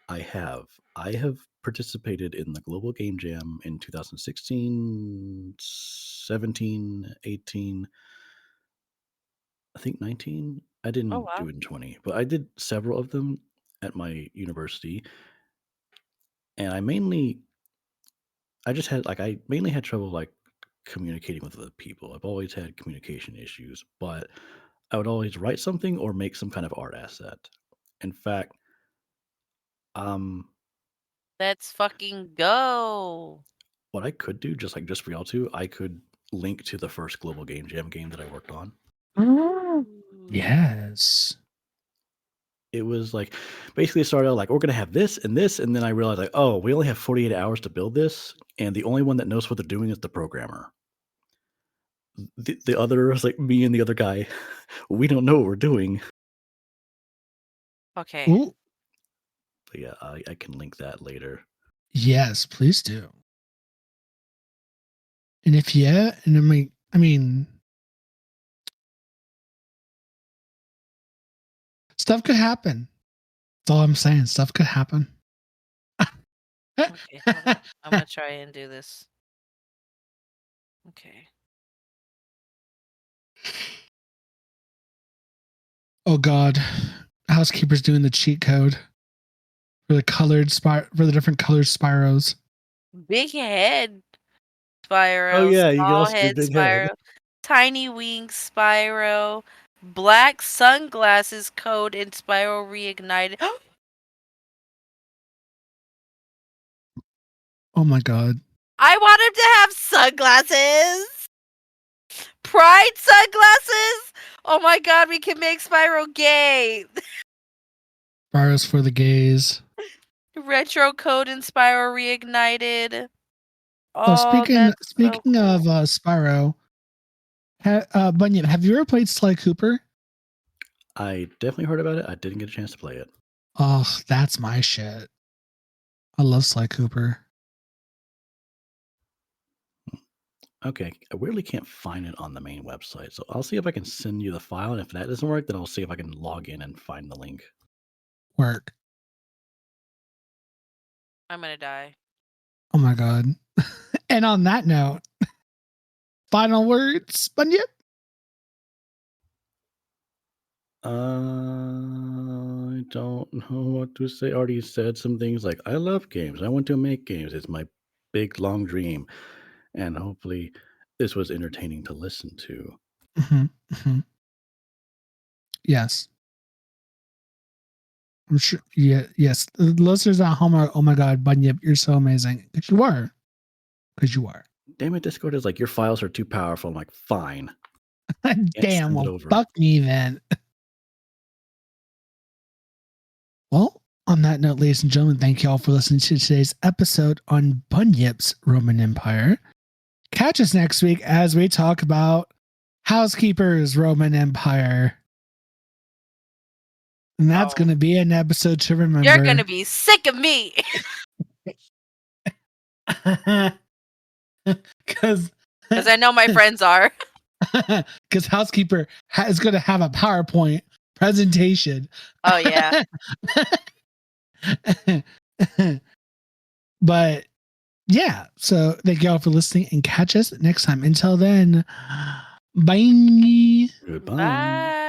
I have. I have participated in the Global Game Jam in 2016, 17, 18, I think 19. I didn't Oh wow. do it in 20, but I did several of them at my university. And I mainly had trouble like communicating with other people. I've always had communication issues, but I would always write something or make some kind of art asset. In fact, um, Let's fucking go. what I could do, just for y'all two, I could link to the first Global Game Jam game that I worked on. Yes. It was like basically it started out like we're gonna have this and this, and then I realized like, oh, we only have 48 hours to build this, and the only one that knows what they're doing is the programmer. The other is like me and the other guy, we don't know what we're doing. Okay. Ooh. But yeah, I can link that later. Yes, please do. And if and I mean, stuff could happen. That's all I'm saying. Stuff could happen. Okay. Hold on. I'm gonna try and do this. Okay. Oh God, Housekeeper's doing the cheat code for the different colored Spyros. Big head Spyro. Oh, yeah, you can Small also do head big head. Spyro. Tiny wings Spyro. Black sunglasses code in Spyro Reignited. Oh my God. I want him to have sunglasses. Pride sunglasses. Oh my God, we can make Spyro gay. Spyros for the gays. Retro code in Spyro Reignited. Oh, speaking that's so of cool. Spyro, Bunyip, have you ever played Sly Cooper? I definitely heard about it. I didn't get a chance to play it. Oh, that's my shit. I love Sly Cooper. Okay, I weirdly can't find it on the main website, so I'll see if I can send you the file, and if that doesn't work, then I'll see if I can log in and find the link. Work. I'm gonna die. Oh my God. And on that note, final words, Bunyip? I don't know what to say. I already said some things like, I love games. I want to make games. It's my big, long dream. And hopefully this was entertaining to listen to. Mm-hmm, mm-hmm. Yes. I'm sure. Yeah. Yes. The listeners at home are, oh my God, Bunyip, you're so amazing. Because you are. Because you are. Damn it, Discord is like, your files are too powerful. I'm like, fine. Damn. Send it Well, over. fuck me then. Well, on that note, ladies and gentlemen, thank you all for listening to today's episode on Bunyip's Roman Empire. Catch us next week as we talk about Housekeeper's Roman Empire. And that's going to be an episode to remember. You're gonna be sick of me. Because I know my friends are. Because Housekeeper is going to have a PowerPoint presentation. Oh yeah. But yeah, so thank you all for listening and catch us next time. Until then, bye. Goodbye. Bye.